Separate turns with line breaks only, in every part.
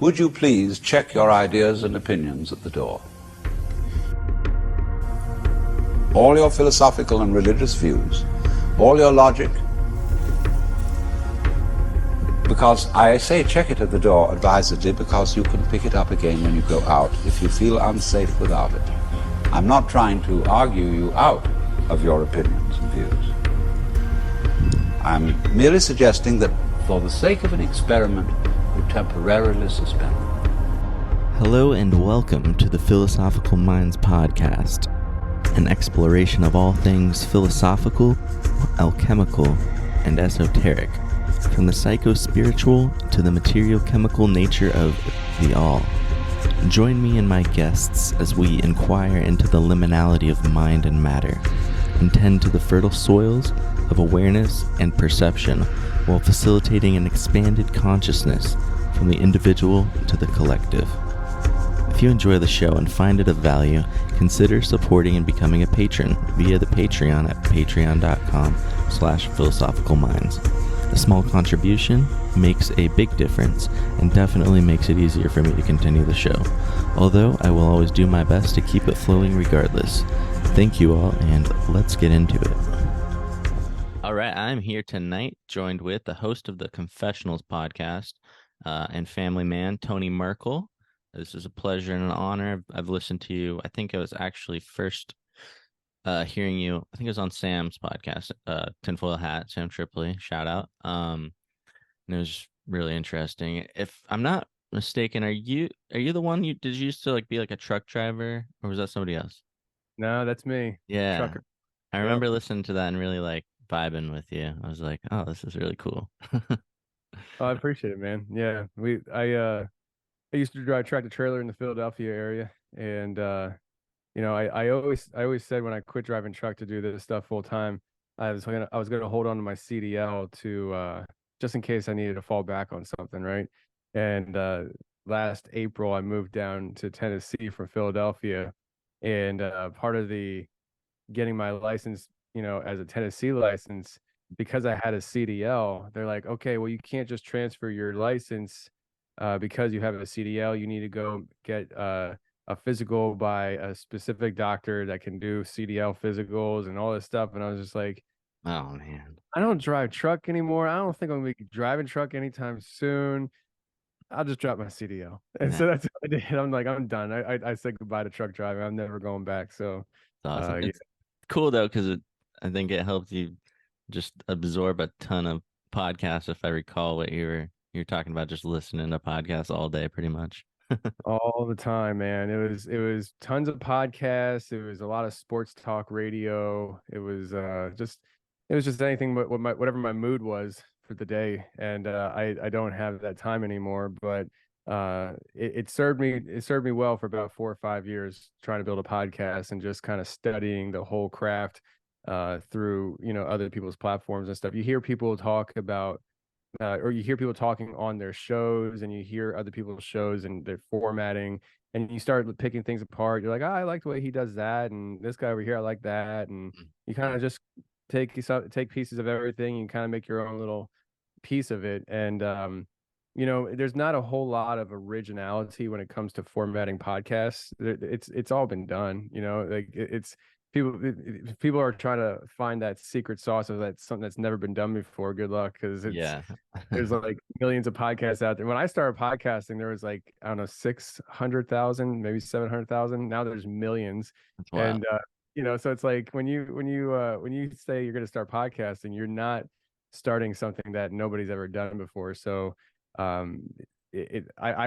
Would you please check your ideas and opinions at the door? All your philosophical and religious views, all your logic, because I say check it at the door advisedly because you can pick it up again when you go out if you feel unsafe without it. I'm not trying to argue you out of your opinions and views. I'm merely suggesting that for the sake of an experiment, you temporarily suspend them.
Hello and welcome to the Philosophical Minds podcast, an exploration of all things philosophical, alchemical, and esoteric, from the psycho-spiritual to the material-chemical nature of the all. Join me and my guests as we inquire into the liminality of mind and matter, and tend to the fertile soils of awareness and perception while facilitating an expanded consciousness from the individual to the collective. If you enjoy the show and find it of value, consider supporting and becoming a patron via the Patreon at patreon.com/philosophicalminds. A small contribution makes a big difference and definitely makes it easier for me to continue the show, although I will always do my best to keep it flowing regardless. Thank you all, and let's get into it. All right, I'm here tonight, joined with the host of the Confessionals podcast and family man, Tony Merkel. This is a pleasure and an honor. I've listened to you. I think I was actually first hearing you. I think it was on Sam's podcast, Tinfoil Hat, Sam Tripoli, shout out. And it was really interesting. If I'm not mistaken, are you the one did you used to be like a truck driver, or was that somebody else?
No, that's me.
Yeah.
Trucker.
I remember listening to that and really vibing with you. I was like, oh, this is really cool.
Oh, I appreciate it, man. Yeah. I used to drive tractor trailer in the Philadelphia area, and I always said when I quit driving truck to do this stuff full time, I was gonna hold on to my CDL to just in case I needed to fall back on something, right? And last April I moved down to Tennessee from Philadelphia, and part of the getting my license, as a Tennessee license, because I had a CDL, they're like, okay, well, you can't just transfer your license because you have a CDL. You need to go get a physical by a specific doctor that can do CDL physicals and all this stuff. And I was just like,
oh man,
I don't drive truck anymore. I don't think I'm gonna be driving truck anytime soon. I'll just drop my CDL. And so that's what I did. I'm like, I'm done. I said goodbye to truck driving. I'm never going back. So
awesome. It's cool though, because I think it helped you just absorb a ton of podcasts. If I recall what you're talking about, just listening to podcasts all day, pretty much.
All the time, man. It was tons of podcasts. It was a lot of sports talk radio. It was just anything but whatever my mood was for the day. And I don't have that time anymore. But it served me well for about 4 or 5 years trying to build a podcast and just kind of studying the whole craft through other people's platforms and stuff. You hear people talk about or you hear people talking on their shows, and you hear other people's shows and their formatting, and you start picking things apart. You're like, oh, I like the way he does that, and this guy over here, I like that, and you kind of just take pieces of everything and kind of make your own little piece of it. And there's not a whole lot of originality when it comes to formatting podcasts. It's all been done. It's people are trying to find that secret sauce of that something that's never been done before. Good luck, because there's millions of podcasts out there. When I started podcasting, there was I don't know, 600,000, maybe 700,000. Now there's millions. And so it's like when you say you're going to start podcasting, you're not starting something that nobody's ever done before. So I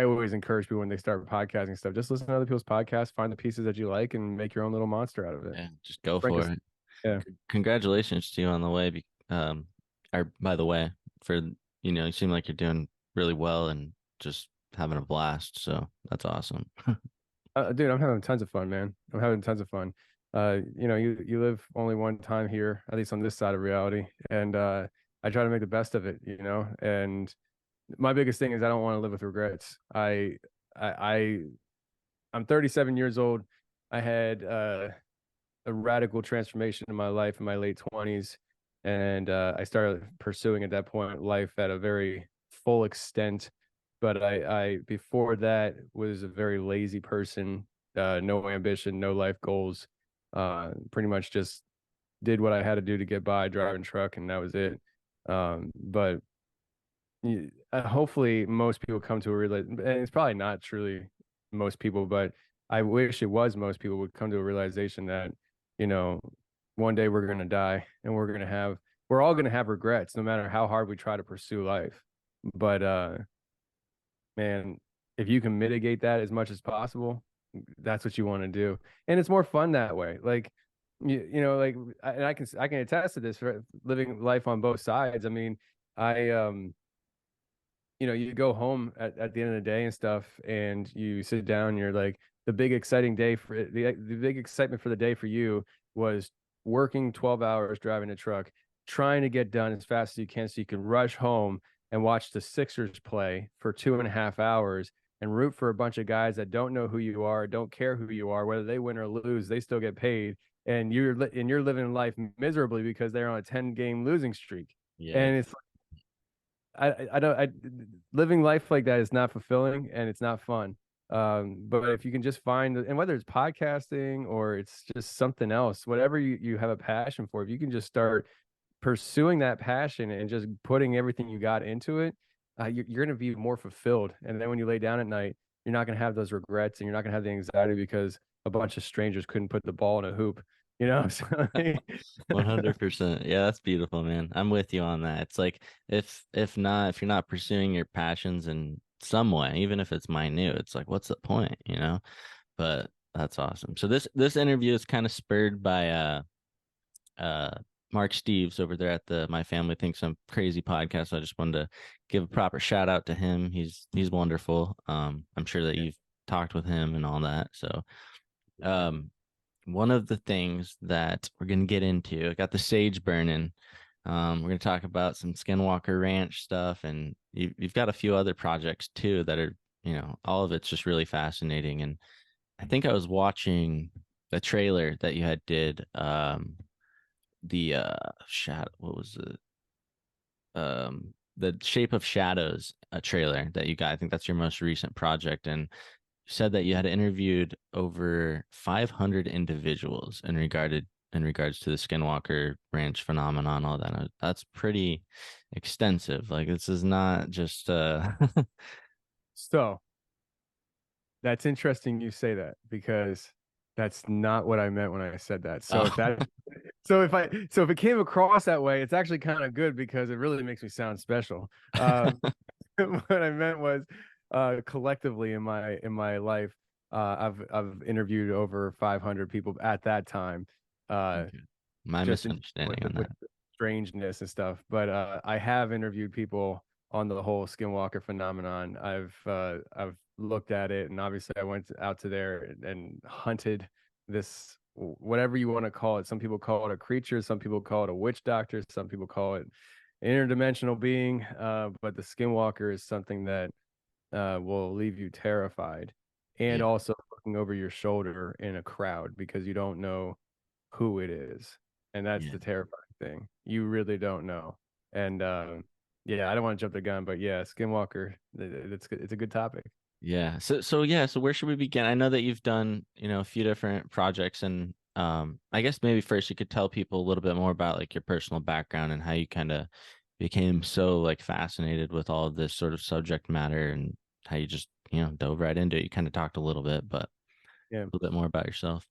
always encourage people when they start podcasting stuff, just listen to other people's podcasts, find the pieces that you like, and make your own little monster out of it.
Yeah, just go for it. Yeah. Congratulations to you on the way. Or by the way, for you seem like you're doing really well and just having a blast. So that's awesome.
Dude, I'm having tons of fun, man. I'm having tons of fun. You live only one time here, at least on this side of reality, and I try to make the best of it. And my biggest thing is I don't want to live with regrets. I'm 37 years old. I had a radical transformation in my life in my late 20s, and I started pursuing at that point life at a very full extent. but I before that was a very lazy person, no ambition, no life goals, pretty much just did what I had to do to get by driving truck, and that was it. But hopefully most people come to a real, and it's probably not truly most people, but I wish it was most people would come to a realization that, you know, one day we're going to die and we're all going to have regrets no matter how hard we try to pursue life. But man, if you can mitigate that as much as possible, that's what you want to do. And it's more fun that way. Like, like, and I can attest to this for living life on both sides. I mean, I, you go home at the end of the day and stuff, and you sit down, and you're like, the big exciting day for the big excitement for the day for you was working 12 hours driving a truck, trying to get done as fast as you can so you can rush home and watch the Sixers play for 2.5 hours and root for a bunch of guys that don't know who you are, don't care who you are, whether they win or lose, they still get paid. And you're living life miserably because they're on a 10-game losing streak.
Yeah.
And it's I don't living life like that is not fulfilling and it's not fun. But if you can just find, and whether it's podcasting or it's just something else, whatever you have a passion for, if you can just start pursuing that passion and just putting everything you got into it, you're going to be more fulfilled. And then when you lay down at night, you're not going to have those regrets and you're not going to have the anxiety because a bunch of strangers couldn't put the ball in a hoop, So,
100%. Yeah, that's beautiful, man. I'm with you on that. It's like if you're not pursuing your passions in some way, even if it's minute, it's like what's the point, But that's awesome. So this interview is kind of spurred by Mark Steves over there at the My Family Thinks I'm Crazy podcast. So I just wanted to give a proper shout out to him. He's wonderful. I'm sure that you've talked with him and all that. So one of the things that we're going to get into, I got the sage burning. We're going to talk about some Skinwalker Ranch stuff, and you've got a few other projects too that are, all of it's just really fascinating. And I think I was watching a trailer that you had did, the shadow, what was it? The Shape of Shadows, a trailer that you got. I think that's your most recent project, and said that you had interviewed over 500 individuals in regards to the Skinwalker Ranch phenomenon, all that. That's pretty extensive. Like this is not just
So that's interesting you say that because that's not what I meant when I said that. So if it came across that way, it's actually kind of good because it really makes me sound special. What I meant was collectively in my life, I've interviewed over 500 people at that time.
Okay. My
Just
misunderstanding on
with
that.
strangeness and stuff. But I have interviewed people on the whole Skinwalker phenomenon. I've looked at it, and obviously I went out to there and hunted this, whatever you want to call it. Some people call it a creature, some people call it a witch doctor, some people call it interdimensional being. But the Skinwalker is something that will leave you terrified, and
Yeah.
also looking over your shoulder in a crowd because you don't know who it is, and that's
Yeah.
the terrifying thing. You really don't know. And yeah, I don't want to jump the gun, but yeah, Skinwalker, it's a good topic.
Yeah. So where should we begin? I know that you've done, a few different projects, and I guess maybe first you could tell people a little bit more about like your personal background and how you kind of became so like fascinated with all of this sort of subject matter and how you just, dove right into it. You kind of talked a little bit, but
Yeah.
a little bit more about yourself.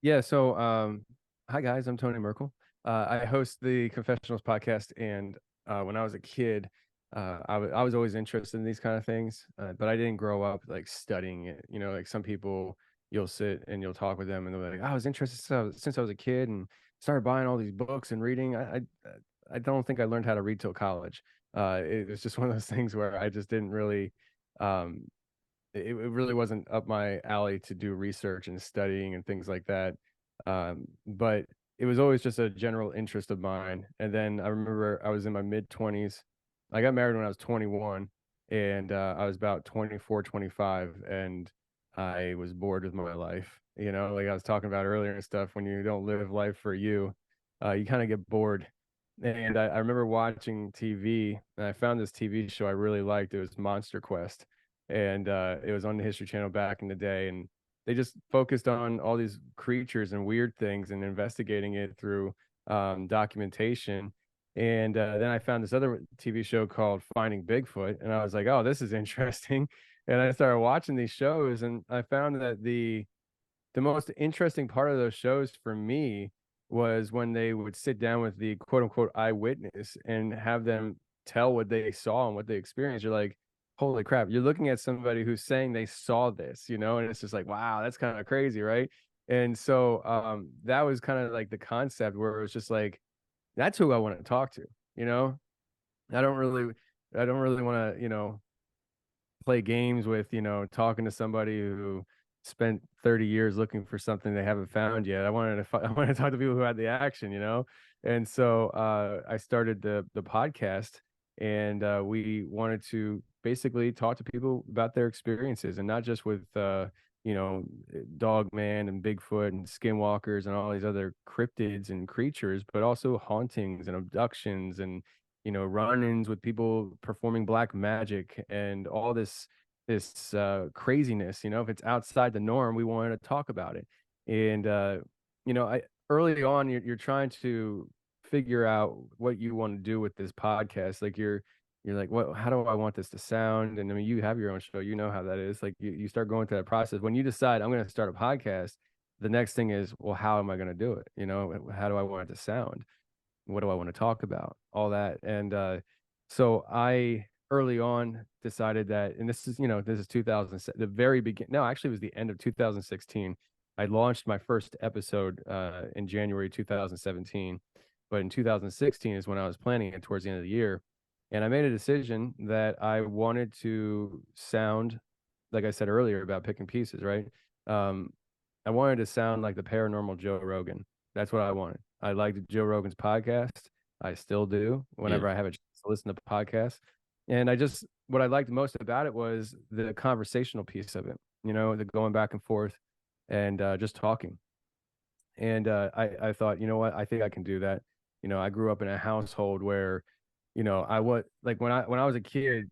Yeah, so hi guys, I'm Tony Merkel. I host the Confessionals podcast, and when I was a kid, I was always interested in these kind of things, but I didn't grow up like studying it. Like some people, you'll sit and you'll talk with them, and they're like, "I was interested since I was a kid, and started buying all these books and reading." I don't think I learned how to read till college. It was just one of those things where I just didn't really um, it really wasn't up my alley to do research and studying and things like that. But it was always just a general interest of mine. And then I remember I was in my mid 20s. I got married when I was 21, and I was about 24, 25, and I was bored with my life. Like I was talking about earlier and stuff, when you don't live life for you, you kind of get bored. And I remember watching TV, and I found this TV show I really liked. It was Monster Quest, and it was on the History Channel back in the day. And they just focused on all these creatures and weird things and investigating it through documentation. And then I found this other TV show called Finding Bigfoot, and I was like, "Oh, this is interesting." And I started watching these shows, and I found that the most interesting part of those shows for me was when they would sit down with the quote unquote eyewitness and have them tell what they saw and what they experienced. You're like, holy crap, you're looking at somebody who's saying they saw this, you know, and it's just like, wow, that's kind of crazy, right? And so that was kind of like the concept where it was just like, that's who I want to talk to, you know. I don't really I don't really want to, you know, play games with, you know, talking to somebody who spent 30 years looking for something they haven't found yet. I wanted to talk to people who had the action, you know. And so I started the podcast, and we wanted to basically talk to people about their experiences, and not just with you know, Dogman and Bigfoot and skinwalkers and all these other cryptids and creatures, but also hauntings and abductions and, you know, run-ins with people performing black magic and all this craziness. You know, if it's outside the norm, we wanted to talk about it. And you know, I early on, you're trying to figure out what you want to do with this podcast. Like you're like, what, how do I want this to sound? And I mean, you have your own show, you know how that is. Like you start going through that process. When you decide I'm going to start a podcast, the next thing is, well, how am I going to do it? You know, how do I want it to sound? What do I want to talk about? All that. And so I early on decided that, and this is, you know, this is 2000, the very beginning. No, actually, it was the end of 2016. I launched my first episode in January 2017, but in 2016 is when I was planning it towards the end of the year. And I made a decision that I wanted to sound, like I said earlier about picking pieces, right? Um, I wanted to sound like the paranormal Joe Rogan. That's what I wanted. I liked Joe Rogan's podcast. I still do
Yeah.
whenever I have a chance to listen to podcasts. And I just, what I liked most about it was the conversational piece of it, you know, the going back and forth and just talking. And I thought, you know what, I think I can do that. You know, I grew up in a household where, you know, I was like when I was a kid,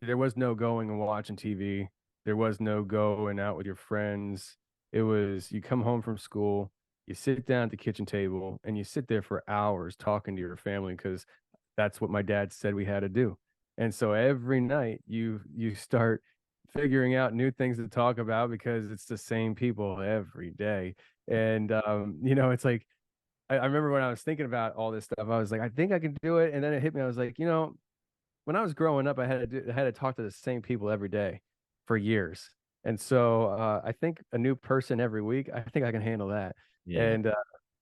there was no going and watching TV. There was no going out with your friends. It was you come home from school, you sit down at the kitchen table, and you sit there for hours talking to your family because that's what my dad said we had to do. And so every night you start figuring out new things to talk about because it's the same people every day. And you know, it's like I remember when I was thinking about all this stuff, I was like, I think I can do it. And then it hit me. I was like, you know, when I was growing up, I had to talk to the same people every day for years. And so I think a new person every week, I think I can handle that.
Yeah.
And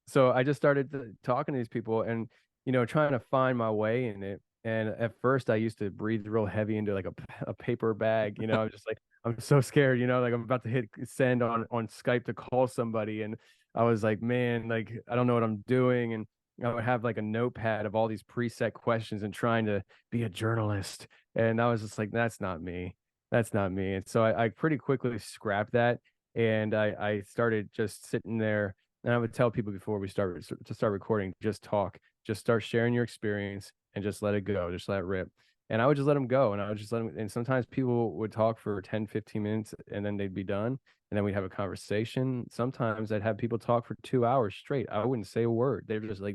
so I just started talking to these people and, you know, trying to find my way in it. And at first, I used to breathe real heavy into like a paper bag. You know, I'm just like, I'm so scared, you know, like I'm about to hit send on Skype to call somebody. And I was like, man, like, I don't know what I'm doing. And I would have like a notepad of all these preset questions and trying to be a journalist. And I was just like, that's not me. That's not me. And so I pretty quickly scrapped that. And I started just sitting there. And I would tell people before we start to start recording, just talk, just start sharing your experience and just let it go, just let it rip. And I would just let them go. And I would just let them. And sometimes people would talk for 10, 15 minutes and then they'd be done. And then we'd have a conversation. Sometimes I'd have people talk for 2 hours straight. I wouldn't say a word. They're just like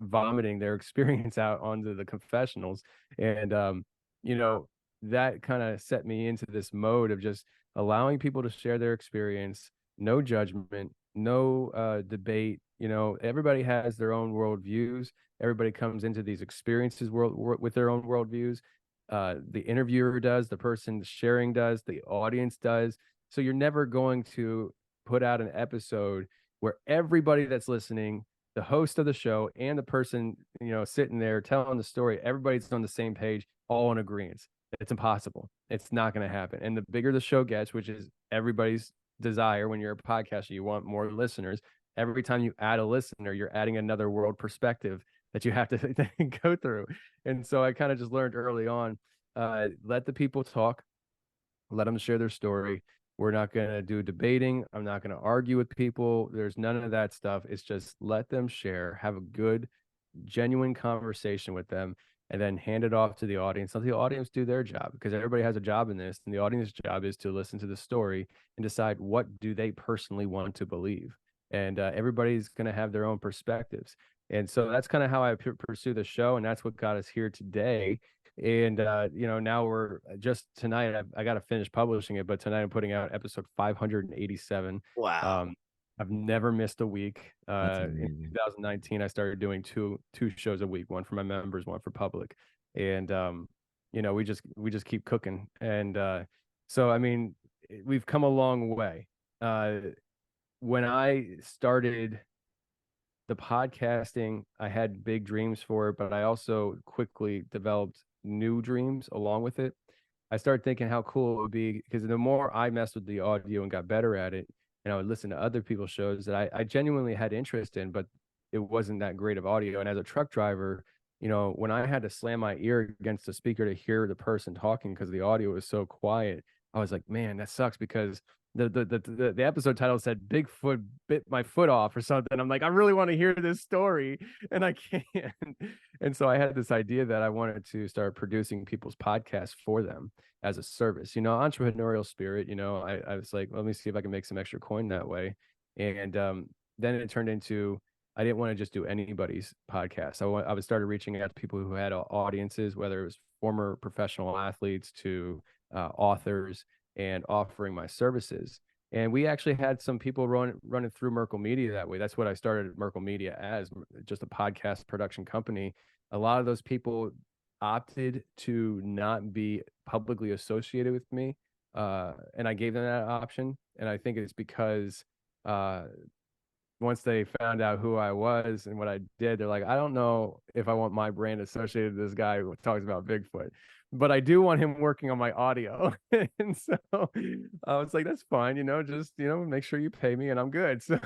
vomiting their experience out onto the confessionals. And you know, that kind of set me into this mode of just allowing people to share their experience, no judgment, no debate. You know, everybody has their own worldviews. Everybody comes into these experiences with their own worldviews. The interviewer does, the person sharing does, the audience does. So you're never going to put out an episode where everybody that's listening, the host of the show and the person, you know, sitting there telling the story, everybody's on the same page, all in agreement. It's impossible. It's not going to happen. And the bigger the show gets, which is everybody's desire when you're a podcaster, you want more listeners. Every time you add a listener, you're adding another world perspective that you have to go through. And so I kind of just learned early on, let the people talk, let them share their story. We're not going to do debating. I'm not going to argue with people. There's none of that stuff. It's just let them share, have a good genuine conversation with them, and then hand it off to the audience. Let the audience do their job, because everybody has a job in this, and the audience's job is to listen to the story and decide what do they personally want to believe. And everybody's going to have their own perspectives. And so that's kind of how I pursue the show, and that's what got us here today. And now we're just tonight. I got to finish publishing it, but tonight I'm putting out episode 587.
Wow.
I've never missed a week.
That's
In
amazing.
2019, I started doing two shows a week, one for my members, one for public, and we just keep cooking. And so I mean, we've come a long way. When I started the podcasting, I had big dreams for it, but I also quickly developed new dreams along with it. I started thinking how cool it would be, because the more I messed with the audio and got better at it, and I would listen to other people's shows that I genuinely had interest in, but it wasn't that great of audio. And as a truck driver, when I had to slam my ear against the speaker to hear the person talking because the audio was so quiet, I was like, man, that sucks, because the episode title said Bigfoot bit my foot off or something. I'm like, I really want to hear this story, and I can't. And so I had this idea that I wanted to start producing people's podcasts for them as a service, entrepreneurial spirit. I was like, let me see if I can make some extra coin that way. And then it turned into, I didn't want to just do anybody's podcast. I was started reaching out to people who had audiences, whether it was former professional athletes to authors, and offering my services. And we actually had some people running through Merkel Media that way. That's what I started Merkel Media as, just a podcast production company. A lot of those people opted to not be publicly associated with me, and I gave them that option. And I think it's because once they found out who I was and what I did, they're like, I don't know if I want my brand associated with this guy who talks about Bigfoot, but I do want him working on my audio. And so I was like, that's fine, just, make sure you pay me and I'm good. So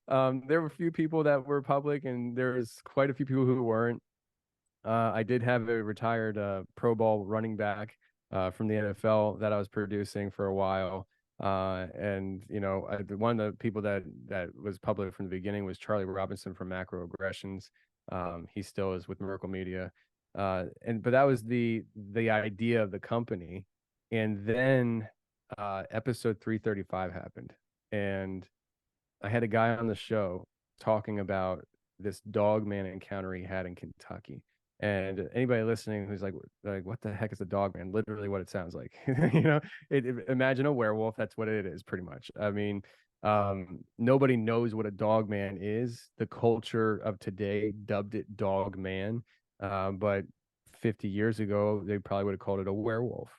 there were a few people that were public, and there's quite a few people who weren't. I did have a retired Pro Bowl running back from the NFL that I was producing for a while. And one of the people that was public from the beginning was Charlie Robinson from Macroaggressions. He still is with Merkel Media. But that was the idea of the company. And then episode 335 happened, and I had a guy on the show talking about this dog man encounter he had in Kentucky. And anybody listening who's like, what the heck is a dog man? Literally what it sounds like. Imagine a werewolf. That's what it is, pretty much. I mean, nobody knows what a dog man is. The culture of today dubbed it dog man, but 50 years ago, they probably would have called it a werewolf.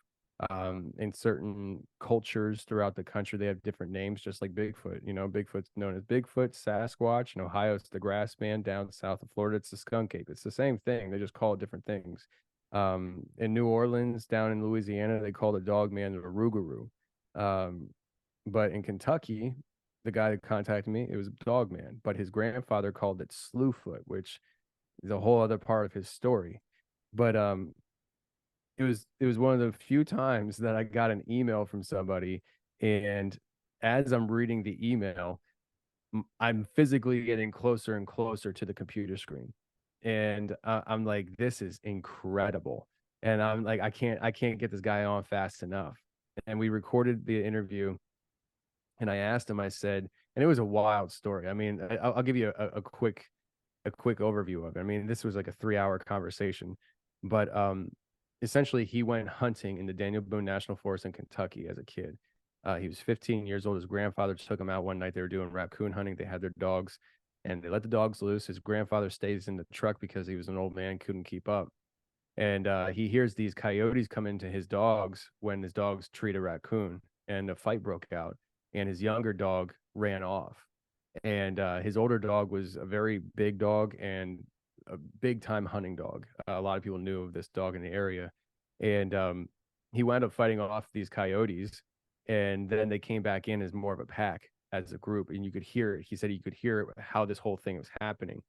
In certain cultures throughout the country, they have different names, just like Bigfoot. Bigfoot's known as Bigfoot, Sasquatch. In Ohio, it's the grass man. Down south of Florida, it's the skunk ape. It's the same thing. They just call it different things. In New Orleans, down in Louisiana, they call the dog man the Rougarou. But in Kentucky, the guy that contacted me, it was dog man. But his grandfather called it Slewfoot, which is a whole other part of his story. But it was one of the few times that I got an email from somebody, and as I'm reading the email, I'm physically getting closer and closer to the computer screen, and I'm like, this is incredible. And I'm like, I can't get this guy on fast enough. And we recorded the interview, and I asked him, I said, and it was a wild story. I mean, I'll give you a quick overview of it. I mean, this was like a 3-hour conversation, but essentially, he went hunting in the Daniel Boone National Forest in Kentucky as a kid. He was 15 years old. His grandfather took him out one night. They were doing raccoon hunting. They had their dogs, and they let the dogs loose. His grandfather stays in the truck because he was an old man, couldn't keep up. And he hears these coyotes come into his dogs when his dogs treat a raccoon, and a fight broke out, and his younger dog ran off. And his older dog was a very big dog and a big time hunting dog. A lot of people knew of this dog in the area, and he wound up fighting off these coyotes, and then they came back in as more of a pack, as a group, and you could hear it. He said you could hear how this whole thing was happening,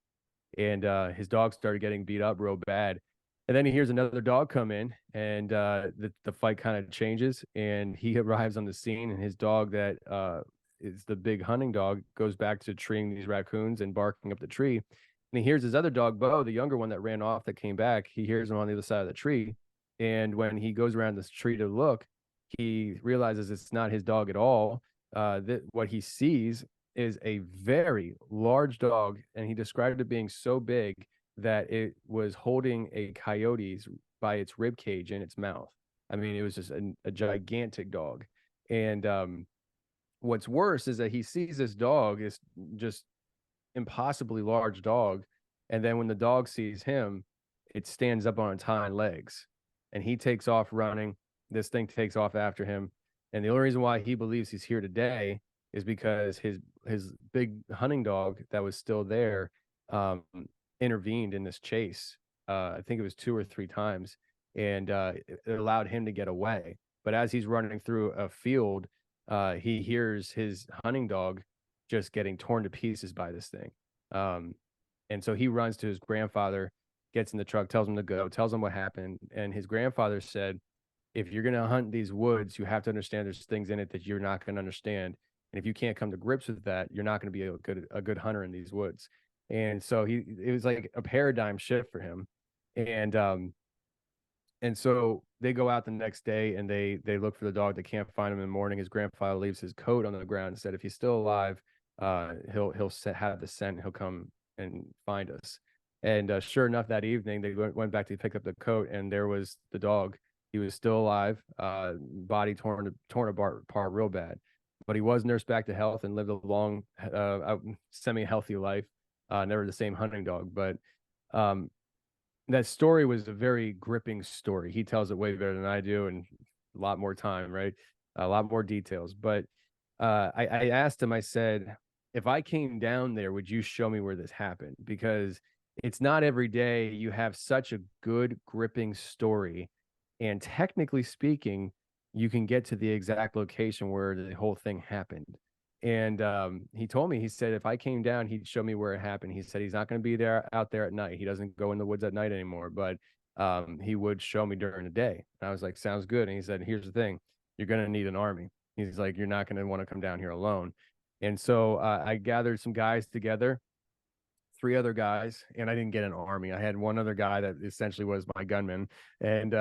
and his dog started getting beat up real bad. And then he hears another dog come in, and the fight kind of changes, and he arrives on the scene, and his dog that is the big hunting dog goes back to treeing these raccoons and barking up the tree. And he hears his other dog, Bo, the younger one that ran off that came back. He hears him on the other side of the tree. And when he goes around this tree to look, he realizes it's not his dog at all. That what he sees is a very large dog, and he described it being so big that it was holding a coyote's by its rib cage in its mouth. I mean, it was just a gigantic dog. And what's worse is that he sees this dog is just impossibly large dog, and then when the dog sees him, it stands up on its hind legs, and he takes off running. This thing takes off after him, and the only reason why he believes he's here today is because his big hunting dog that was still there intervened in this chase. I think it was 2 or 3 times, and it allowed him to get away. But as he's running through a field, he hears his hunting dog just getting torn to pieces by this thing. And so he runs to his grandfather, gets in the truck, tells him to go, tells him what happened. And his grandfather said, if you're going to hunt these woods, you have to understand there's things in it that you're not going to understand. And if you can't come to grips with that, you're not going to be a good hunter in these woods. And so it was like a paradigm shift for him. And so they go out the next day and they look for the dog. They can't find him in the morning. His grandfather leaves his coat on the ground and said, if he's still alive, he'll have the scent. He'll come and find us. And sure enough, that evening they went back to pick up the coat, and there was the dog. He was still alive, body torn apart real bad, but he was nursed back to health and lived a long, semi-healthy life. Never the same hunting dog, but that story was a very gripping story. He tells it way better than I do, and a lot more time, right? A lot more details. But I asked him, I said, if I came down there, would you show me where this happened? Because it's not every day you have such a good, gripping story. And technically speaking, you can get to the exact location where the whole thing happened. And he told me, he said, if I came down, he'd show me where it happened. He said he's not going to be out there at night. He doesn't go in the woods at night anymore, but he would show me during the day. And I was like, sounds good. And he said, here's the thing, you're going to need an army. He's like, you're not going to want to come down here alone. And so I gathered some guys together, 3 other guys, and I didn't get an army. I had one other guy that essentially was my gunman. And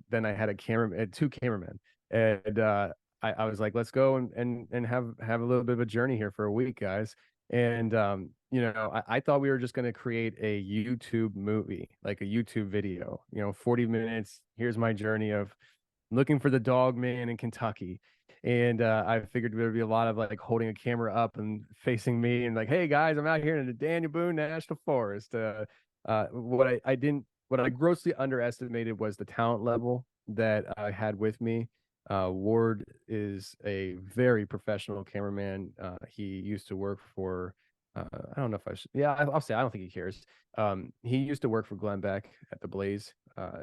then I had 2 cameramen. And I was like, let's go and have a little bit of a journey here for a week, guys. And I thought we were just going to create a YouTube movie, like a YouTube video, 40 minutes. Here's my journey of looking for the dog man in Kentucky. And I figured there'd be a lot of like holding a camera up and facing me and like, hey guys, I'm out here in the Daniel Boone National Forest. What I grossly underestimated was the talent level that I had with me. Ward is a very professional cameraman. He used to work for, I don't know if I should, yeah, I'll say, I don't think he cares. He used to work for Glenn Beck at the Blaze.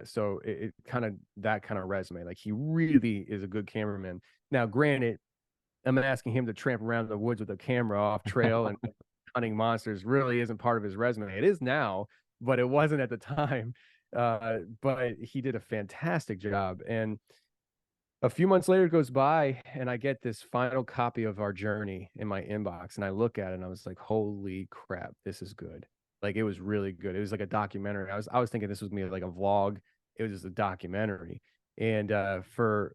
So it kind of, that kind of resume, like he really is a good cameraman. Now, granted, I'm asking him to tramp around the woods with a camera off trail and hunting monsters really isn't part of his resume. It is now, but it wasn't at the time. But he did a fantastic job. And a few months later goes by, and I get this final copy of our journey in my inbox, and I look at it and I was like, holy crap, this is good. Like, it was really good. It was like a documentary. I was thinking this was me like a vlog. It was just a documentary. And for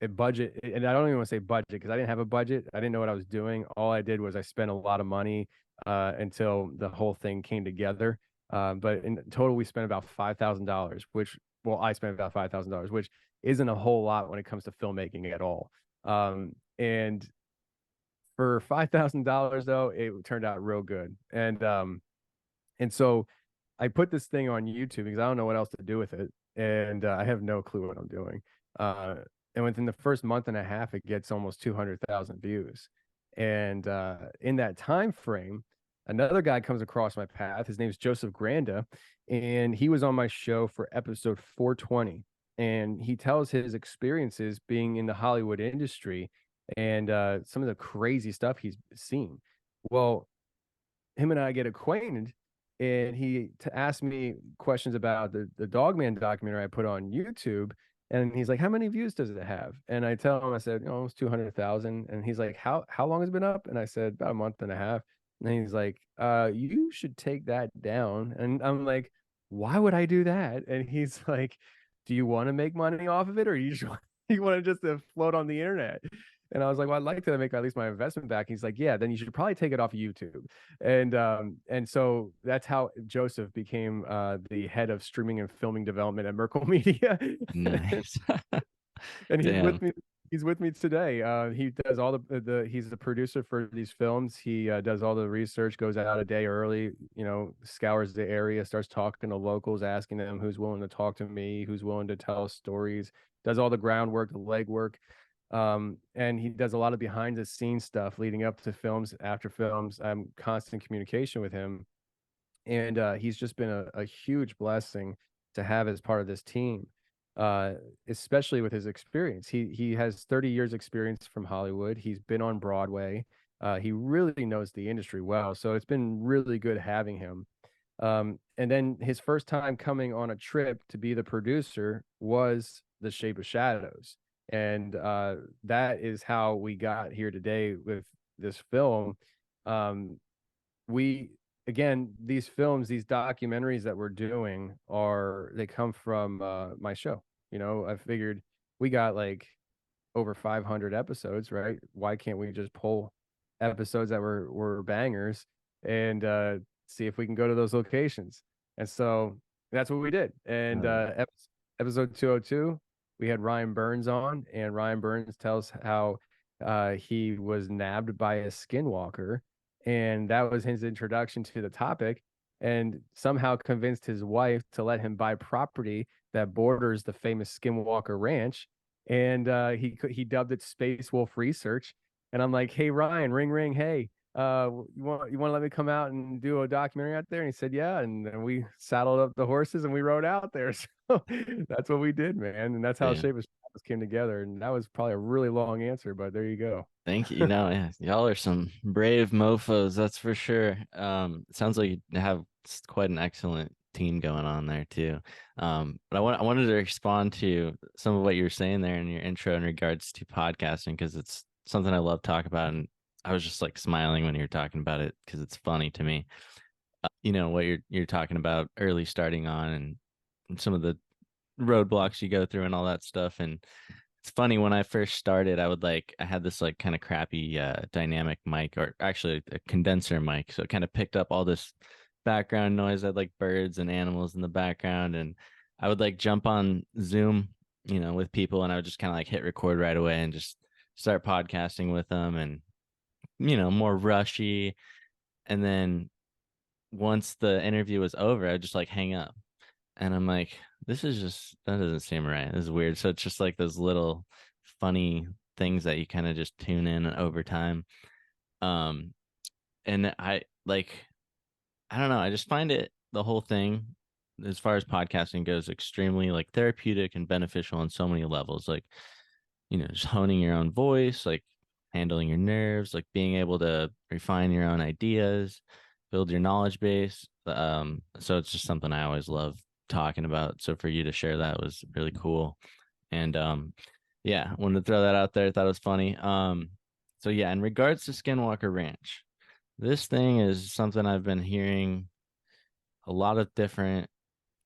a budget, and I don't even want to say budget because I didn't have a budget. I didn't know what I was doing. All I did was I spent a lot of money until the whole thing came together. But in total, we spent about $5,000, which, well, I spent about $5,000, which isn't a whole lot when it comes to filmmaking at all. And for $5,000 though, it turned out real good. And so I put this thing on YouTube because I don't know what else to do with it. And I have no clue what I'm doing. And within the first month and a half, it gets almost 200,000 views. And in that time frame, another guy comes across my path. His name's Joseph Granda, and he was on my show for episode 420. And he tells his experiences being in the Hollywood industry and some of the crazy stuff he's seen. Well, him and I get acquainted, and he asked me questions about the Dogman documentary I put on YouTube. And he's like, how many views does it have? And I tell him, I said, almost 200,000. And he's like, how long has it been up? And I said, about a month and a half. And he's like, you should take that down. And I'm like, why would I do that? And he's like, do you want to make money off of it, or you just you want to just float on the internet? And I was like, well, I'd like to make at least my investment back. He's like, yeah, then you should probably take it off of YouTube. And so that's how Joseph became the head of streaming and filming development at Merkel Media.
Nice.
And he's with
Damn.
me. He's with me today. He does all the he's the producer for these films. He does all the research, goes out a day early, scours the area, starts talking to locals, asking them who's willing to talk to me, who's willing to tell stories, does all the groundwork, the legwork. And he does a lot of behind the scenes stuff leading up to films, after films. I'm constant communication with him. And he's just been a huge blessing to have as part of this team, especially with his experience. He has 30 years experience from Hollywood. He's been on Broadway. He really knows the industry well, so it's been really good having him. And then his first time coming on a trip to be the producer was The Shape of Shadows, and that is how we got here today with this film. We Again, these films, these documentaries that we're doing they come from my show. I figured we got like over 500 episodes, right? Why can't we just pull episodes that were bangers and see if we can go to those locations? And so that's what we did. And episode 202, we had Ryan Burns on, and Ryan Burns tells how he was nabbed by a skinwalker, and that was his introduction to the topic, and somehow convinced his wife to let him buy property that borders the famous Skinwalker Ranch, and he dubbed it Space Wolf Research. And I'm like, hey Ryan, ring ring, hey, you want to let me come out and do a documentary out there? And he said, yeah. And then we saddled up the horses and we rode out there. So that's what we did, man. And that's how
Yeah.
Shape of Shadows came together. And that was probably a really long answer, but there you go.
Thank you. Yeah, y'all are some brave mofos, that's for sure. It sounds like you have quite an excellent team going on there too. But I wanted to respond to some of what you were saying there in your intro in regards to podcasting, because it's something I love to talk about, and I was just like smiling when you were talking about it because it's funny to me. What you're talking about early starting on, and some of the roadblocks you go through and all that stuff. And it's funny, when I first started, I had this like kind of crappy dynamic mic, or actually a condenser mic, so it kind of picked up all this background noise. I had like birds and animals in the background, and I would like jump on Zoom with people, and I would just kind of like hit record right away and just start podcasting with them, and more rushy. And then once the interview was over, I'd just like hang up, and I'm like, that doesn't seem right. This is weird. So it's just like those little funny things that you kind of just tune in over time. And I don't know, I just find the whole thing, as far as podcasting goes, extremely like therapeutic and beneficial on so many levels. Like, just honing your own voice, like handling your nerves, like being able to refine your own ideas, build your knowledge base. So it's just something I always love talking about. So for you to share that was really cool. And yeah, I wanted to throw that out there. I thought it was funny. So yeah, in regards to Skinwalker Ranch, this thing is something I've been hearing a lot of different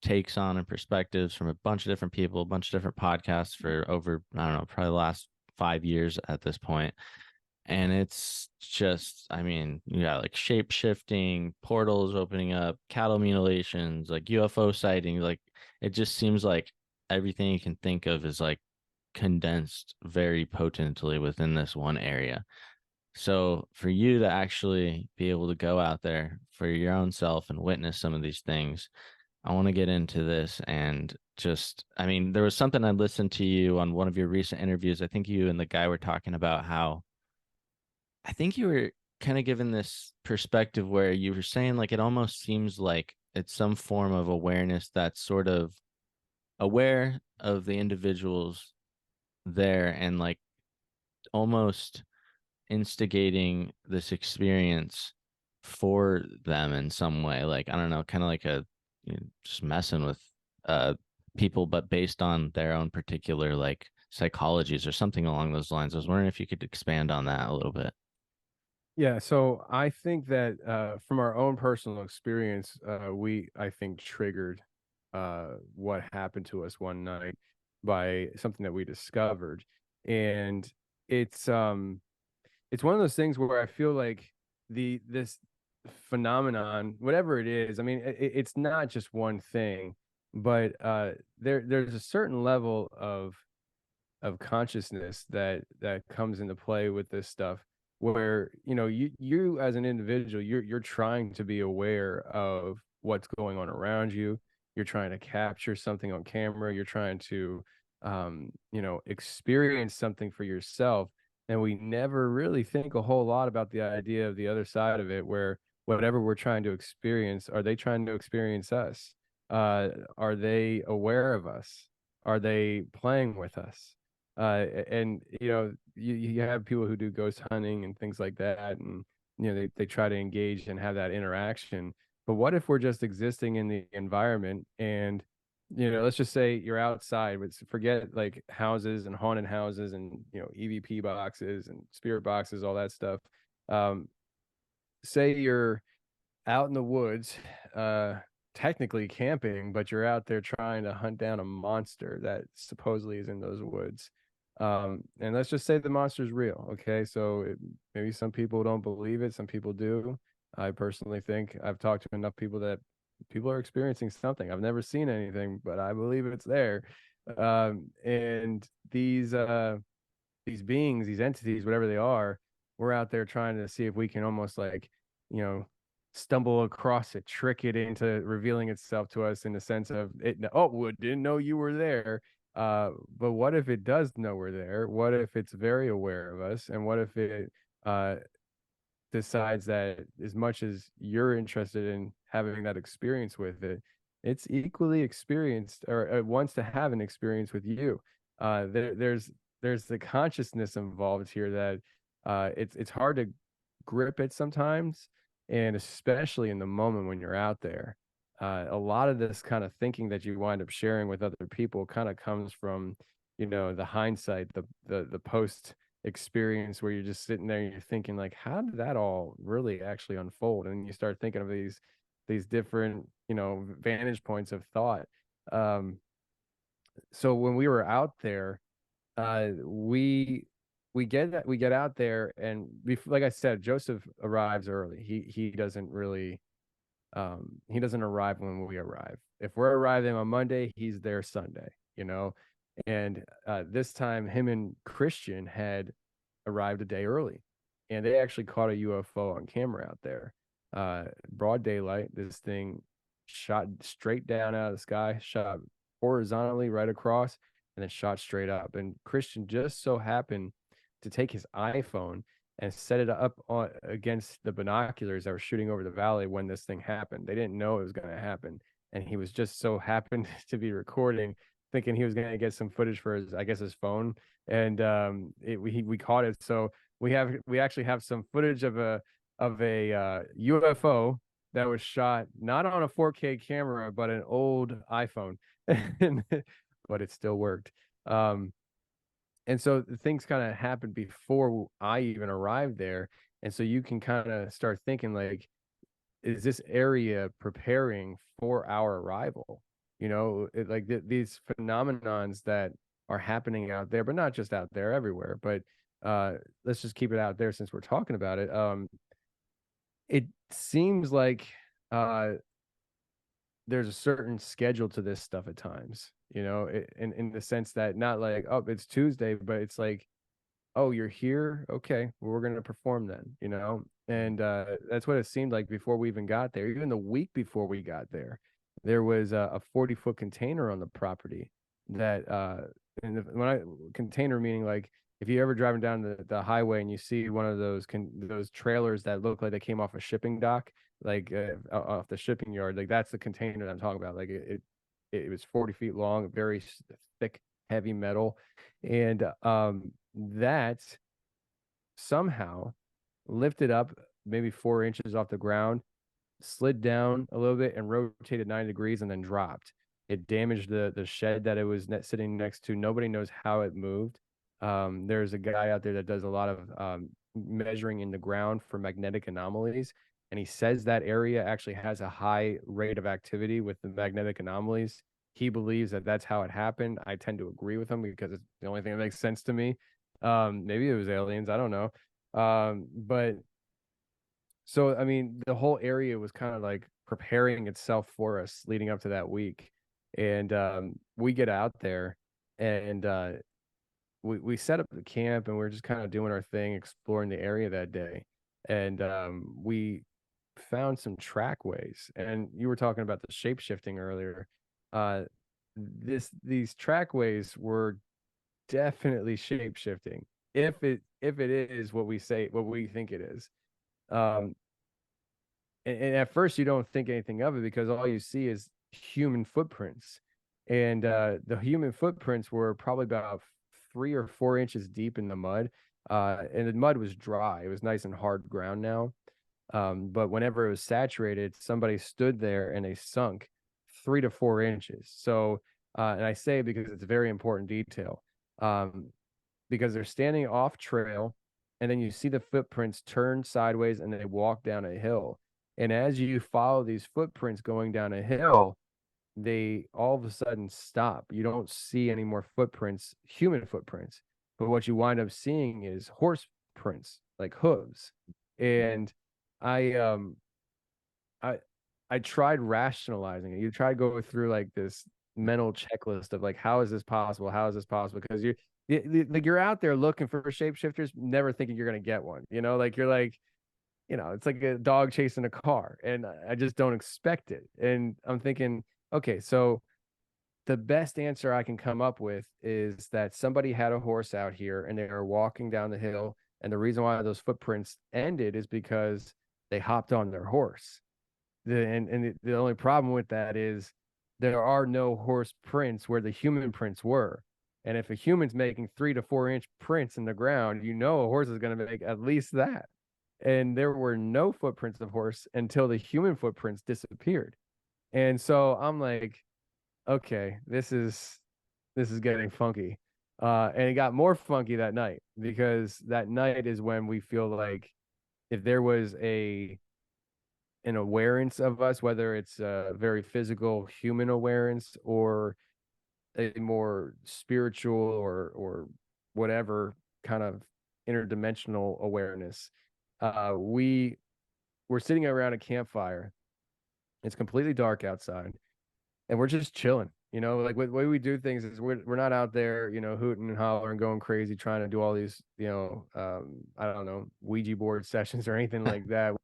takes on and perspectives from a bunch of different people, a bunch of different podcasts for over, I don't know, probably the last 5 years at this point. And it's just, I mean, you got like shape shifting, portals opening up, cattle mutilations, like UFO sightings. Like, it just seems like everything you can think of is like condensed very potently within this one area. So for you to actually be able to go out there for your own self and witness some of these things, I want to get into this. And just, I mean, there was something I listened to you on one of your recent interviews. I think you and the guy were talking about how, I think you were kind of given this perspective where you were saying like it almost seems like it's some form of awareness that's sort of aware of the individuals there, and like almost instigating this experience for them in some way. Like, I don't know, kind of like just messing with people, but based on their own particular like psychologies or something along those lines. I was wondering if you could expand on that a little bit.
Yeah, so I think that from our own personal experience, I think triggered what happened to us one night by something that we discovered. And it's um it's one of those things where I feel like this phenomenon, whatever it is, I mean, it's not just one thing, but there's a certain level of consciousness that comes into play with this stuff, where you as an individual, you're trying to be aware of what's going on around you. You're trying to capture something on camera. You're trying to experience something for yourself. And we never really think a whole lot about the idea of the other side of it, where whatever we're trying to experience, are they trying to experience us? Are they aware of us? Are they playing with us? And you have people who do ghost hunting and things like that, and they try to engage and have that interaction. But what if we're just existing in the environment, and let's just say you're outside, but forget like houses and haunted houses and EVP boxes and spirit boxes, all that stuff. um Say you're out in the woods, technically camping, but you're out there trying to hunt down a monster that supposedly is in those woods. And let's just say the monster's real. Okay, so maybe some people don't believe it, some people do. I personally think I've talked to enough people that people are experiencing something. I've never seen anything, but I believe it's there. And these beings, these entities, whatever they are, we're out there trying to see if we can almost like, you know, stumble across it, trick it into revealing itself to us in the sense of it. Oh, well, didn't know you were there. But what if it does know we're there? What if it's very aware of us? And what if it decides that as much as you're interested in having that experience with it, it's equally experienced or wants to have an experience with you. There's the consciousness involved here that it's hard to grip it sometimes, and especially in the moment when you're out there. A lot of this kind of thinking that you wind up sharing with other people kind of comes from, the hindsight, the post experience, where you're just sitting there and you're thinking like, how did that all really actually unfold? And you start thinking of these different, vantage points of thought. um so when we were out there, we get out there, and like I said, Joseph arrives early. He doesn't really, he doesn't arrive when we arrive. If we're arriving on Monday, he's there Sunday, and this time him and Christian had arrived a day early, and they actually caught a UFO on camera out there. Broad daylight, this thing shot straight down out of the sky, shot horizontally right across, and then shot straight up. And Christian just so happened to take his iPhone and set it up against the binoculars that were shooting over the valley when this thing happened. They didn't know it was going to happen, and he was just so happened to be recording, thinking he was going to get some footage for his, I guess, his phone. And we caught it. So we actually have some footage of a UFO that was shot not on a 4K camera, but an old iPhone, but it still worked. And so things kind of happened before I even arrived there. And so you can kind of start thinking like, is this area preparing for our arrival? These phenomenons that are happening out there, but not just out there, everywhere. But let's just keep it out there since we're talking about it. It seems like there's a certain schedule to this stuff at times, in the sense that not like, oh, it's Tuesday, but it's like, oh, you're here, okay, well, we're going to perform then, and that's what it seemed like before we even got there. Even the week before we got there was a 40-foot container on the property that and when I container meaning like, if you ever driving down the highway and you see one of those trailers that look like they came off a shipping dock, like off the shipping yard, like that's the container that I'm talking about. Like it was 40 feet long, very thick, heavy metal, and that somehow lifted up maybe 4 inches off the ground, slid down a little bit, and rotated 90 degrees, and then dropped. It damaged the shed that it was sitting next to. Nobody knows how it moved. There's a guy out there that does a lot of measuring in the ground for magnetic anomalies. And he says that area actually has a high rate of activity with the magnetic anomalies. He believes that that's how it happened. I tend to agree with him because it's the only thing that makes sense to me. Maybe it was aliens. I don't know. But so, I mean, the whole area was kind of like preparing itself for us leading up to that week. And we get out there and we set up the camp and we're just kind of doing our thing, exploring the area that day. And we found some trackways. And you were talking about the shape shifting earlier. These trackways were definitely shape shifting if it is what we think it is. Um, and at first you don't think anything of it because all you see is human footprints, and the human footprints were probably about 3 or 4 inches deep in the mud, and the mud was dry. It was nice and hard ground now, but whenever it was saturated, somebody stood there and they sunk 3 to 4 inches. So and I say because it's a very important detail, because they're standing off trail, and then you see the footprints turn sideways and they walk down a hill. And as you follow these footprints going down a hill, they all of a sudden stop. You don't see any more footprints, human footprints, but what you wind up seeing is horse prints, like hooves. And I um I I tried rationalizing it. You try to go through like this mental checklist of like, how is this possible? How is this possible? Because like you're out there looking for shapeshifters, never thinking you're gonna get one. Like you're like, it's like a dog chasing a car, and I just don't expect it. And I'm thinking, okay, so the best answer I can come up with is that somebody had a horse out here and they are walking down the hill. And the reason why those footprints ended is because they hopped on their horse. The only problem with that is there are no horse prints where the human prints were. And if a human's making 3 to 4 inch prints in the ground, a horse is going to make at least that. And there were no footprints of horse until the human footprints disappeared. And so I'm like, okay, this is getting funky. And it got more funky that night, because that night is when we feel like if there was an awareness of us, whether it's a very physical human awareness or a more spiritual or whatever kind of interdimensional awareness, we were sitting around a campfire. It's completely dark outside, and we're just chilling. Like the way we do things is we're not out there, hooting and hollering, going crazy, trying to do all these, I don't know, Ouija board sessions or anything like that.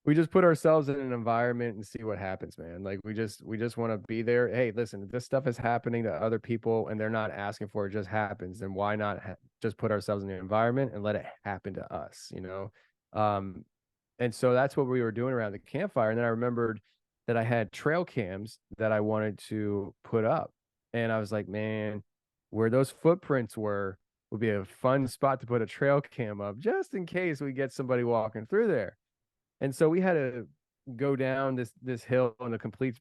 We just put ourselves in an environment and see what happens, man. Like we just want to be there. Hey, listen, if this stuff is happening to other people and they're not asking for it, just happens, then why not just put ourselves in the environment and let it happen to us, and so that's what we were doing around the campfire. And then I remembered that I had trail cams that I wanted to put up. And I was like, man, where those footprints would be a fun spot to put a trail cam up just in case we get somebody walking through there. And so we had to go down this hill in a complete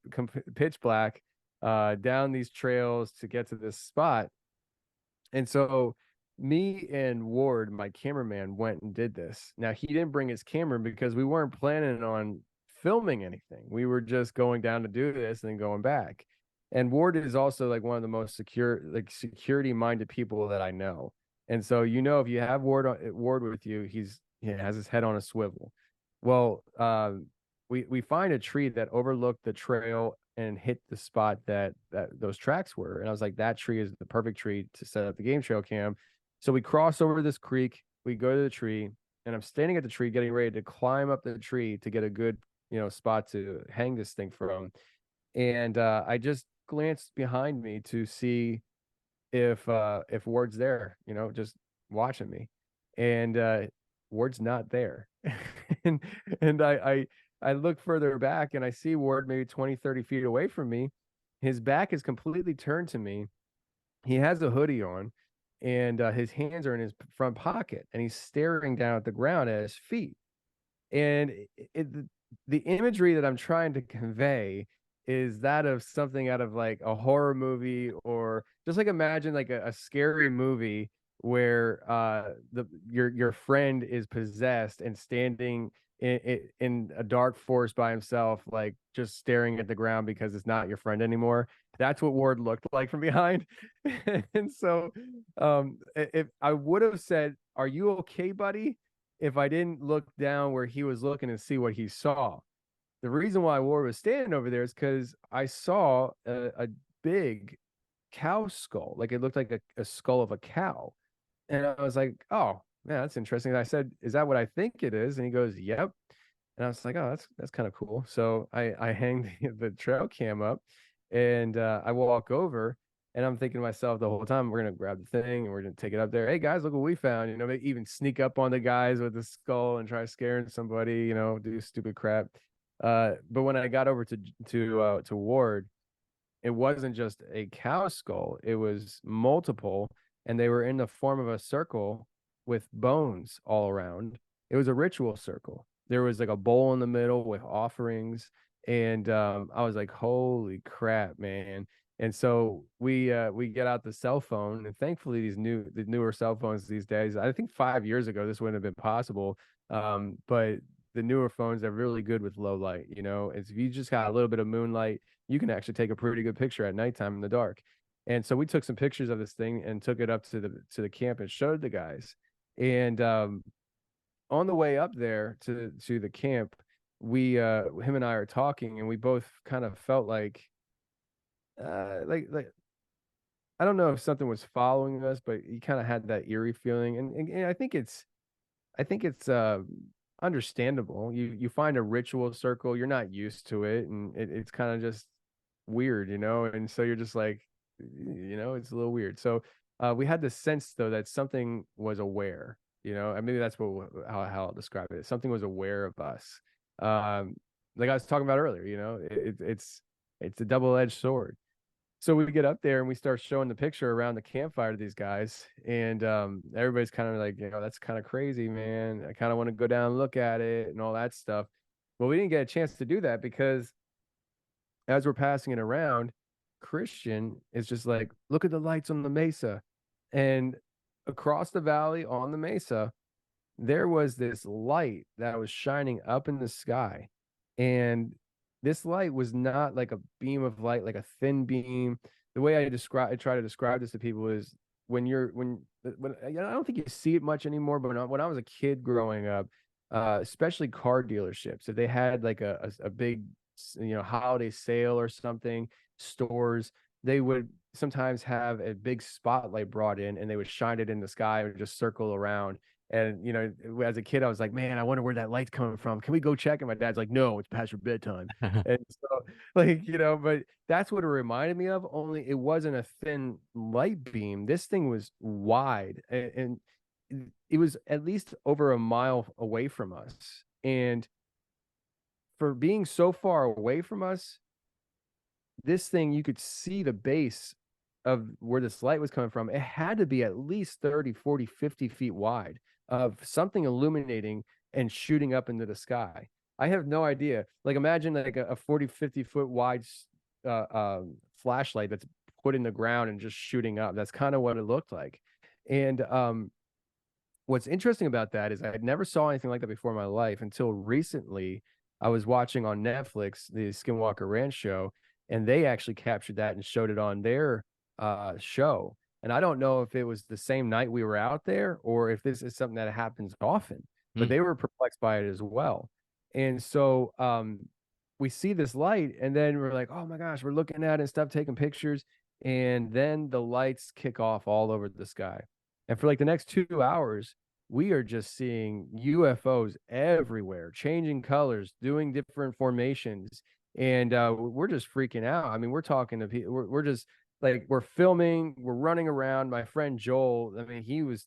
pitch black, down these trails to get to this spot. And so me and Ward, my cameraman, went and did this. Now, he didn't bring his camera because we weren't planning on filming anything. We were just going down to do this and then going back. And Ward is also like one of the most security minded people that I know. And so, if you have Ward with you, he has his head on a swivel. Well, we find a tree that overlooked the trail and hit the spot that those tracks were. And I was like, that tree is the perfect tree to set up the game trail cam. So we cross over this creek, we go to the tree, and I'm standing at the tree getting ready to climb up the tree to get a good, spot to hang this thing from. And I just glanced behind me to see if Ward's there, just watching me. And Ward's not there. and I look further back and I see Ward maybe 20, 30 feet away from me. His back is completely turned to me. He has a hoodie on, and his hands are in his front pocket, and he's staring down at the ground at his feet. And the imagery that I'm trying to convey is that of something out of like a horror movie, or just like imagine like a scary movie where your friend is possessed and standing in a dark forest by himself, like just staring at the ground because it's not your friend anymore. That's what Ward looked like from behind. And so if I would have said, "Are you okay, buddy?" if I didn't look down where he was looking and see what he saw. The reason why Ward was standing over there is because I saw a big cow skull. Like it looked like a skull of a cow. And I was like, "Oh, man, that's interesting." And I said, "Is that what I think it is?" And he goes, "Yep." And I was like, "Oh, that's kind of cool." So I hang the trail cam up, and I walk over, and I'm thinking to myself the whole time, we're gonna grab the thing and we're gonna take it up there. Hey guys, look what we found. You know, maybe even sneak up on the guys with the skull and try scaring somebody. You know, do stupid crap. But when I got over to Ward, it wasn't just a cow skull, it was multiple, and they were in the form of a circle with bones all around. It was a ritual circle. There was like a bowl in the middle with offerings, and I was like, "Holy crap, man!" And so we get out the cell phone, and thankfully the newer cell phones these days. I think 5 years ago this wouldn't have been possible, but the newer phones are really good with low light. You know, if you just got a little bit of moonlight, you can actually take a pretty good picture at nighttime in the dark. And so we took some pictures of this thing and took it up to the camp and showed the guys. And on the way up there to the camp, we him and I are talking, and we both kind of felt like I don't know if something was following us, but he kind of had that eerie feeling. And I think it's understandable. You find a ritual circle, you're not used to it, and it's kind of just weird, you know? And so you're just like, it's a little weird. So we had the sense though that something was aware, and maybe that's how I'll describe it. Something was aware of us. Like I was talking about earlier, it's a double-edged sword. So we get up there and we start showing the picture around the campfire to these guys, and everybody's kind of like, that's kind of crazy, man. I kind of want to go down and look at it and all that stuff. Well, we didn't get a chance to do that because as we're passing it around, Christian is just like, "Look at the lights on the mesa." And across the valley on the mesa, there was this light that was shining up in the sky. And this light was not like a beam of light, like a thin beam. The way I try to describe this to people is when I don't think you see it much anymore, but when I was a kid growing up, especially car dealerships, if they had like a big, holiday sale or something, stores, they would sometimes have a big spotlight brought in and they would shine it in the sky and just circle around. And as a kid, I was like, "Man, I wonder where that light's coming from. Can we go check?" And my dad's like, "No, it's past your bedtime." And so, but that's what it reminded me of. Only it wasn't a thin light beam. This thing was wide, and it was at least over a mile away from us. And for being so far away from us, this thing, you could see the base of where this light was coming from. It had to be at least 30, 40, 50 feet wide of something illuminating and shooting up into the sky. I have no idea. Like imagine like a 40, 50 foot wide flashlight that's put in the ground and just shooting up. That's kind of what it looked like. And what's interesting about that is I had never saw anything like that before in my life until recently. I was watching on Netflix the Skinwalker Ranch show, and they actually captured that and showed it on their show. And I don't know if it was the same night we were out there or if this is something that happens often, but they were perplexed by it as well. And so we see this light, and then we're like, "Oh my gosh," we're looking at it and stuff, taking pictures, and then the lights kick off all over the sky. And for like the next 2 hours, we are just seeing UFOs everywhere, changing colors, doing different formations, and we're just freaking out. I mean, we're talking to people. We're just like, we're filming, we're running around. My friend Joel, I mean, he was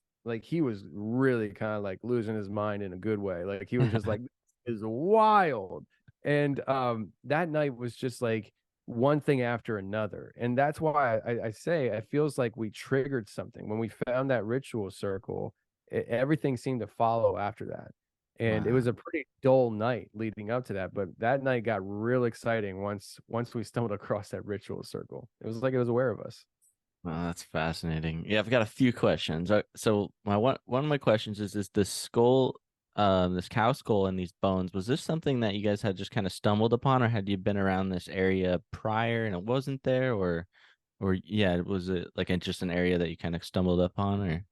really kind of like losing his mind in a good way. Like he was just like, "This is wild." And that night was just like one thing after another. And that's why I say it feels like we triggered something when we found that ritual circle. Everything seemed to follow after that. And it was a pretty dull night leading up to that, but that night got real exciting once we stumbled across that ritual circle. It was like it was aware of us.
Well, that's fascinating. Yeah, I've got a few questions. So my one of my questions is this skull, this cow skull and these bones, was this something that you guys had just kind of stumbled upon, or had you been around this area prior and it wasn't there, or yeah, was it like just an area that you kind of stumbled upon, or?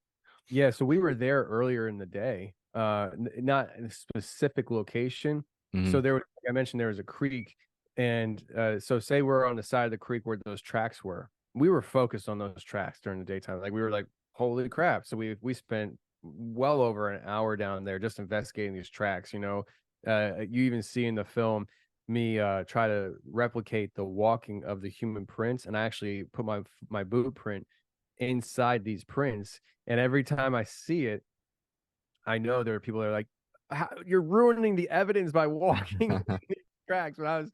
Yeah, so we were there earlier in the day, not in a specific location. So
Mhm.
there was, like I mentioned, there was a creek, and so say we're on the side of the creek where those tracks were. We were focused on those tracks during the daytime. Like we were like, holy crap! So we spent well over an hour down there just investigating these tracks. You even see in the film me try to replicate the walking of the human prints, and I actually put my boot print inside these prints. And every time I see it, I know there are people that are like, "You're ruining the evidence by walking these tracks." But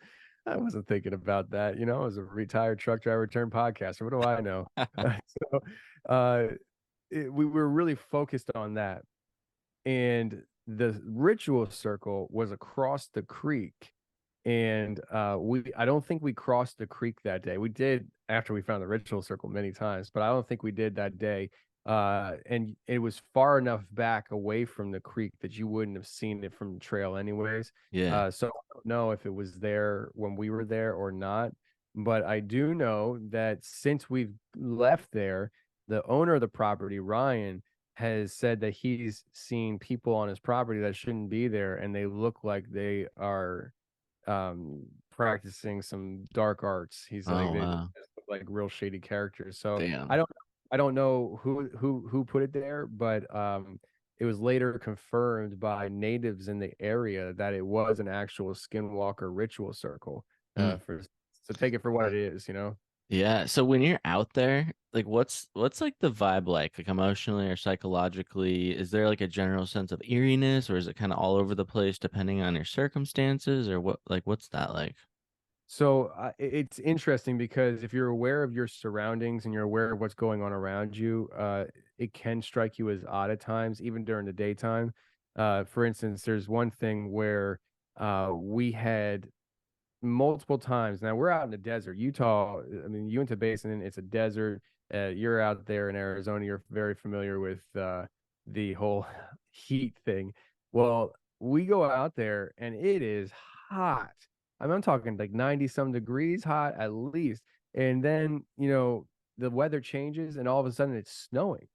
I wasn't thinking about that. I was a retired truck driver turned podcaster. What do I know? So, uh, we were really focused on that, and the ritual circle was across the creek. And I don't think we crossed the creek that day. We did after we found the ritual circle many times, but I don't think we did that day. And it was far enough back away from the creek that you wouldn't have seen it from the trail anyways.
Yeah.
So I don't know if it was there when we were there or not, but I do know that since we've left there, the owner of the property, Ryan, has said that he's seen people on his property that shouldn't be there, and they look like they are practicing some dark arts. He's like
Oh
they
wow.
look like real shady characters. So
Damn.
I don't know who put it there, but it was later confirmed by natives in the area that it was an actual skinwalker ritual circle.
Mm.
For So take it for what it is.
Yeah. So when you're out there, like what's like the vibe like emotionally or psychologically? Is there like a general sense of eeriness, or is it kind of all over the place depending on your circumstances, or what's that like?
So it's interesting because if you're aware of your surroundings and you're aware of what's going on around you, it can strike you as odd at times, even during the daytime. For instance, there's one thing where we had multiple times. Now we're out in the desert, Utah. I mean, Uinta Basin, it's a desert. You're out there in Arizona. You're very familiar with the whole heat thing. Well, we go out there and it is hot. I'm talking like 90 some degrees hot at least. And then, the weather changes and all of a sudden it's snowing.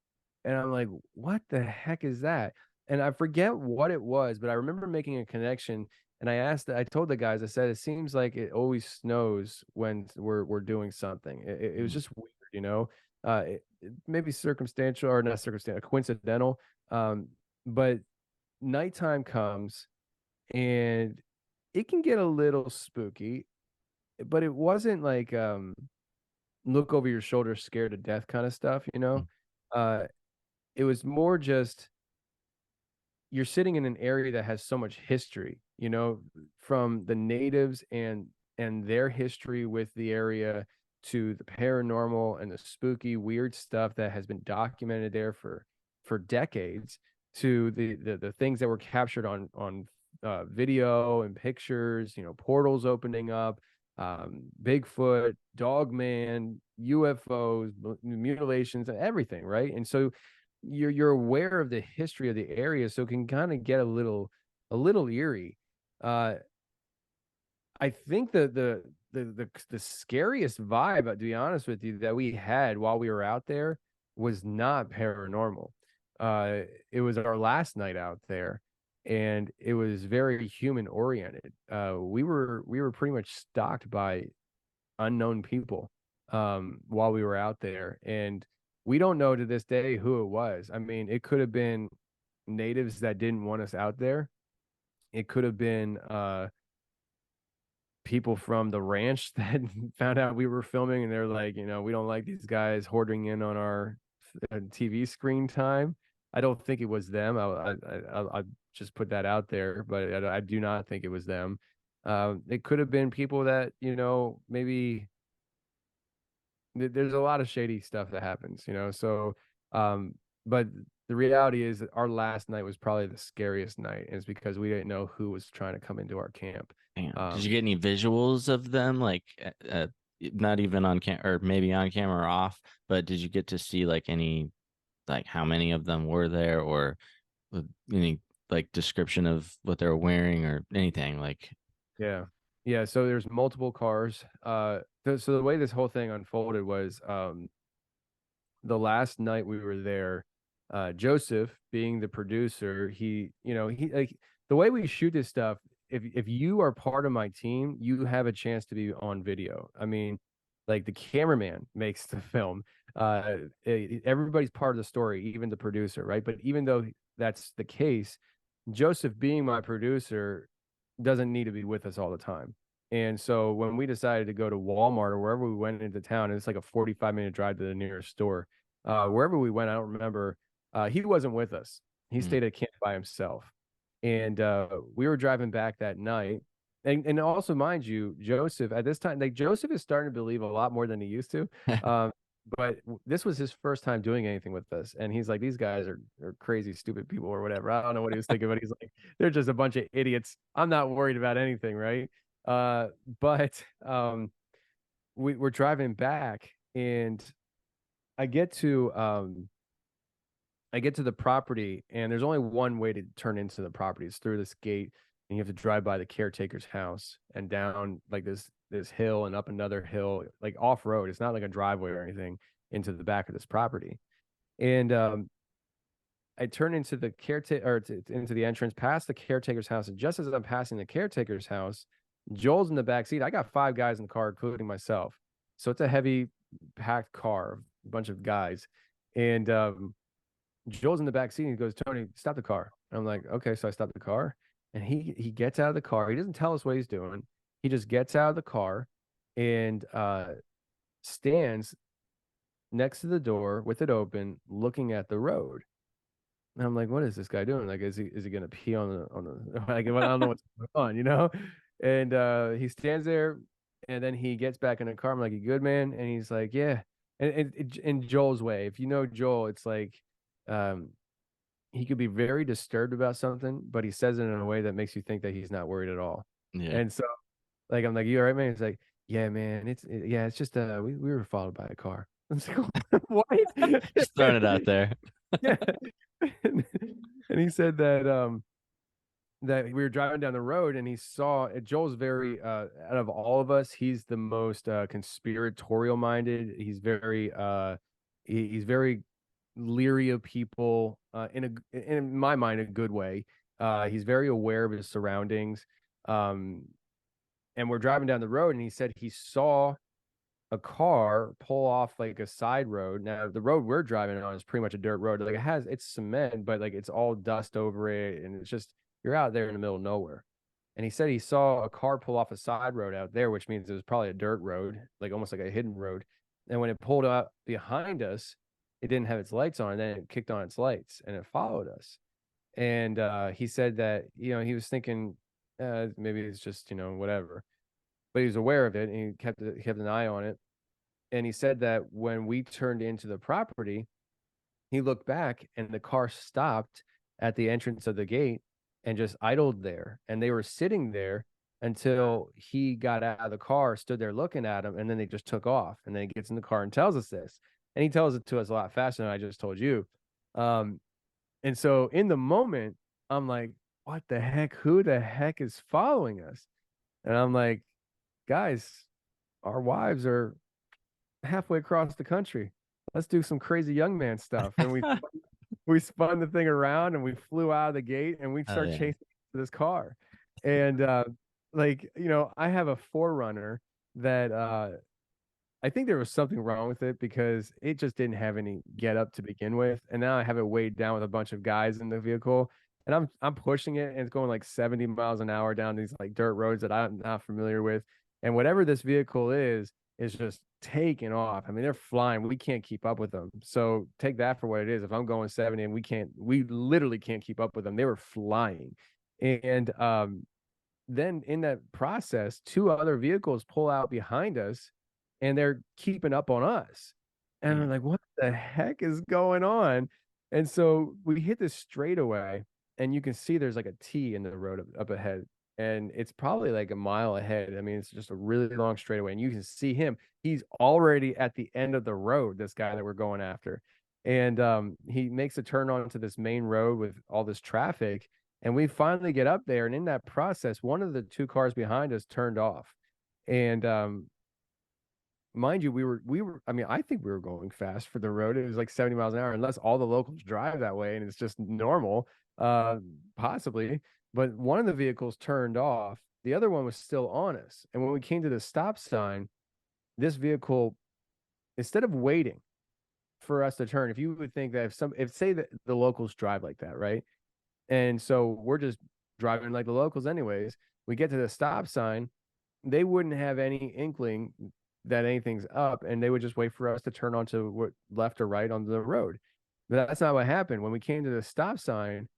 And I'm like, what the heck is that? And I forget what it was, but I remember making a connection. And I told the guys, I said, it seems like it always snows when we're doing something. It was
Mm.
just weird. Maybe circumstantial or not circumstantial, coincidental. But nighttime comes and it can get a little spooky, but it wasn't like look over your shoulder, scared to death kind of stuff.
Mm.
Uh, it was more just you're sitting in an area that has so much history, from the natives and their history with the area to the paranormal and the spooky, weird stuff that has been documented there for decades to the things that were captured on video and pictures, portals opening up, Bigfoot, Dogman, UFOs, mutilations, and everything, right? And so you're aware of the history of the area, so it can kind of get a little eerie. Uh, I think the scariest vibe, to be honest with you, that we had while we were out there was not paranormal. It was our last night out there, and it was very human oriented. We were pretty much stalked by unknown people while we were out there, and we don't know to this day who it was. I mean, it could have been natives that didn't want us out there. It could have been people from the ranch that found out we were filming and they're like, we don't like these guys hoarding in on our TV screen time. I don't think it was them. I'll just put that out there, but I do not think it was them. It could have been people that, maybe there's a lot of shady stuff that happens. So, but the reality is that our last night was probably the scariest night, and it's because we didn't know who was trying to come into our camp.
Damn. Did you
Um,
get any visuals of them, like not even on cam or maybe on camera or off, but did you get to see like any like how many of them were there or any like description of what they were wearing or anything like?
Yeah. Yeah. So there's multiple cars. So the way this whole thing unfolded was the last night we were there, Joseph being the producer, he like the way we shoot this stuff, if you are part of my team, you have a chance to be on video. I mean, like the cameraman makes the film. Everybody's part of the story, even the producer, right? But even though that's the case, Joseph being my producer doesn't need to be with us all the time. And so when we decided to go to Walmart or wherever we went into town, and it's like a 45-minute drive to the nearest store, wherever we went, I don't remember. He wasn't with us. He
Mm.
stayed at camp by himself. And we were driving back that night. And also, mind you, Joseph at this time, like Joseph is starting to believe a lot more than he used to. But this was his first time doing anything with us. And he's like, these guys are crazy, stupid people or whatever. I don't know what he was thinking, but he's like, they're just a bunch of idiots. I'm not worried about anything, right? But we're driving back and I get to the property and there's only one way to turn into the property. It's through this gate and you have to drive by the caretaker's house and down like this hill and up another hill, like off road. It's not like a driveway or anything into the back of this property. And I turn into the caretaker or into the entrance past the caretaker's house. And just as I'm passing the caretaker's house, Joel's in the back seat. I got 5 guys in the car, including myself. So it's a heavy packed car, a bunch of guys. And Joel's in the back seat and he goes, Tony, stop the car. And I'm like, okay. So I stop the car and he gets out of the car. He doesn't tell us what he's doing. He just gets out of the car and stands next to the door with it open, looking at the road. And I'm like, what is this guy doing? Like, is he gonna pee on the like I don't know what's going on, you know? And he stands there and then he gets back in the car. I'm like, you good, man? And he's like, yeah. And in Joel's way, if you know Joel, it's like he could be very disturbed about something, but he says it in a way that makes you think that he's not worried at all.
Yeah.
And so like I'm like, you all right, man? He's like, yeah, man, it's just we were followed by a car. I'm like, what?
Just throwing it out there.
Yeah. And he said that we were driving down the road and he saw Joel's very out of all of us, he's the most conspiratorial minded. He's very leery of people in my mind a good way. He's very aware of his surroundings. And we're driving down the road and he said he saw a car pull off like a side road. Now the road we're driving on is pretty much a dirt road. Like it's cement, but like it's all dust over it, and it's just you're out there in the middle of nowhere. And he said he saw a car pull off a side road out there, which means it was probably a dirt road, like almost like a hidden road. And when it pulled up behind us, it didn't have its lights on, and then it kicked on its lights and it followed us. And he said that he was thinking maybe it's just whatever, but he was aware of it and he kept an eye on it. And he said that when we turned into the property, he looked back and the car stopped at the entrance of the gate and just idled there. And they were sitting there until he got out of the car, stood there looking at him, and then they just took off. And then he gets in the car and tells us this. And he tells it to us a lot faster than I just told you. And so in the moment, I'm like, what the heck? Who the heck is following us? And I'm like, guys, our wives are halfway across the country. Let's do some crazy young man stuff. And we spun the thing around and we flew out of the gate and we start chasing this car. And I have a Forerunner that I think there was something wrong with it because it just didn't have any get up to begin with. And now I have it weighed down with a bunch of guys in the vehicle. And I'm pushing it and it's going like 70 miles an hour down these like dirt roads that I'm not familiar with. And whatever this vehicle is just taking off. I mean, they're flying. We can't keep up with them. So take that for what it is. If I'm going 70 and we literally can't keep up with them. They were flying. And then in that process, 2 other vehicles pull out behind us and they're keeping up on us. And I'm like, what the heck is going on? And so we hit this straightaway and you can see there's like a T in the road up ahead. and it's probably like a mile ahead. I mean, it's just a really long straightaway, and you can see him. He's already at the end of the road, this guy that we're going after. And he makes a turn onto this main road with all this traffic. And we finally get up there. And in that process, one of the two cars behind us turned off. And mind you, I mean, I think we were going fast for the road. It was like 70 miles an hour, unless all the locals drive that way and it's just normal, possibly. But one of the vehicles turned off, the other one was still on us. And when we came to the stop sign, this vehicle, instead of waiting for us to turn, if you would think that if say that the locals drive like that, right? And so we're just driving like the locals anyways. We get to the stop sign, they wouldn't have any inkling that anything's up, and they would just wait for us to turn onto what left or right on the road. But that's not what happened. When we came to the stop sign,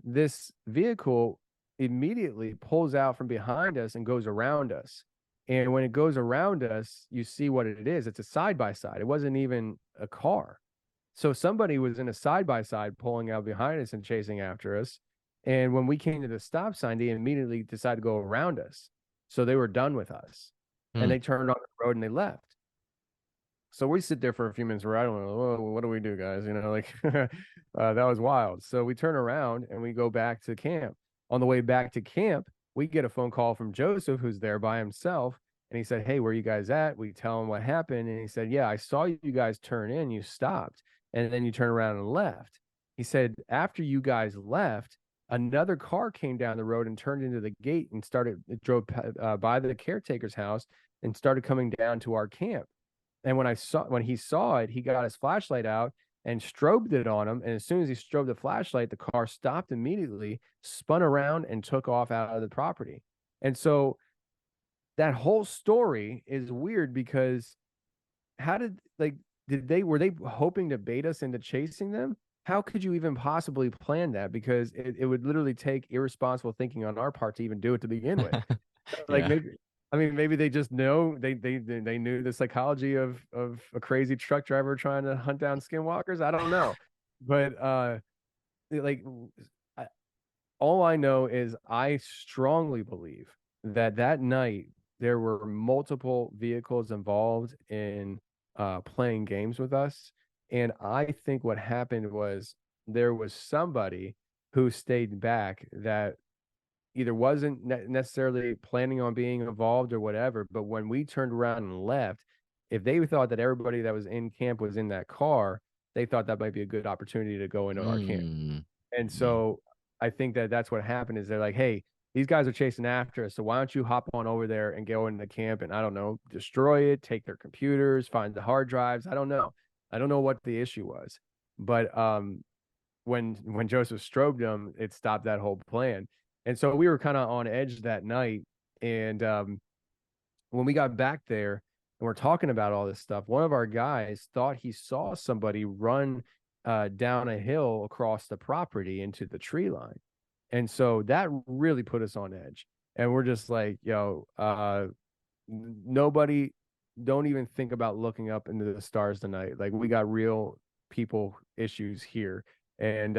this vehicle immediately pulls out from behind us and goes around us. And when it goes around us, you see what it is. It's a side by side. It wasn't even a car. So somebody was in a side by side pulling out behind us and chasing after us. And when we came to the stop sign, they immediately decided to go around us. So they were done with us. And
Hmm.
they turned on the road and they left. So we sit there for a few minutes where I don't know, "Whoa, what do we do, guys?" You know, like that was wild. So we turn around and we go back to camp. On the way back to camp, we get a phone call from Joseph, who's there by himself. And he said, "Hey, where are you guys at?" We tell him what happened. And he said, "Yeah, I saw you guys turn in, you stopped, and then you turned around and left." He said, "After you guys left, another car came down the road and turned into the gate and it drove by the caretaker's house and started coming down to our camp. And when he saw it, he got his flashlight out and strobed it on him. And as soon as he strobed the flashlight, the car stopped immediately, spun around, and took off out of the property. And so that whole story is weird because how did like were they hoping to bait us into chasing them? How could you even possibly plan that? Because it would literally take irresponsible thinking on our part to even do it to begin with. Like
Yeah.
maybe I mean maybe they just know they knew the psychology of a crazy truck driver trying to hunt down skinwalkers. I don't know. But like I, all I know is I strongly believe that that night there were multiple vehicles involved in playing games with us. And I think what happened was there was somebody who stayed back that either wasn't necessarily planning on being involved or whatever. But when we turned around and left, if they thought that everybody that was in camp was in that car, they thought that might be a good opportunity to go into our camp.
Hmm.
And
Yeah.
so I think that that's what happened is they're like, hey, these guys are chasing after us. So why don't you hop on over there and go into the camp and I don't know, destroy it, take their computers, find the hard drives. I don't know. I don't know what the issue was. But when Joseph strobed them, it stopped that whole plan. And so we were kind of on edge that night. And when we got back there and we're talking about all this stuff, one of our guys thought he saw somebody run down a hill across the property into the tree line. And so that really put us on edge. And we're just like, yo, nobody, don't even think about looking up into the stars tonight. Like we got real people issues here. And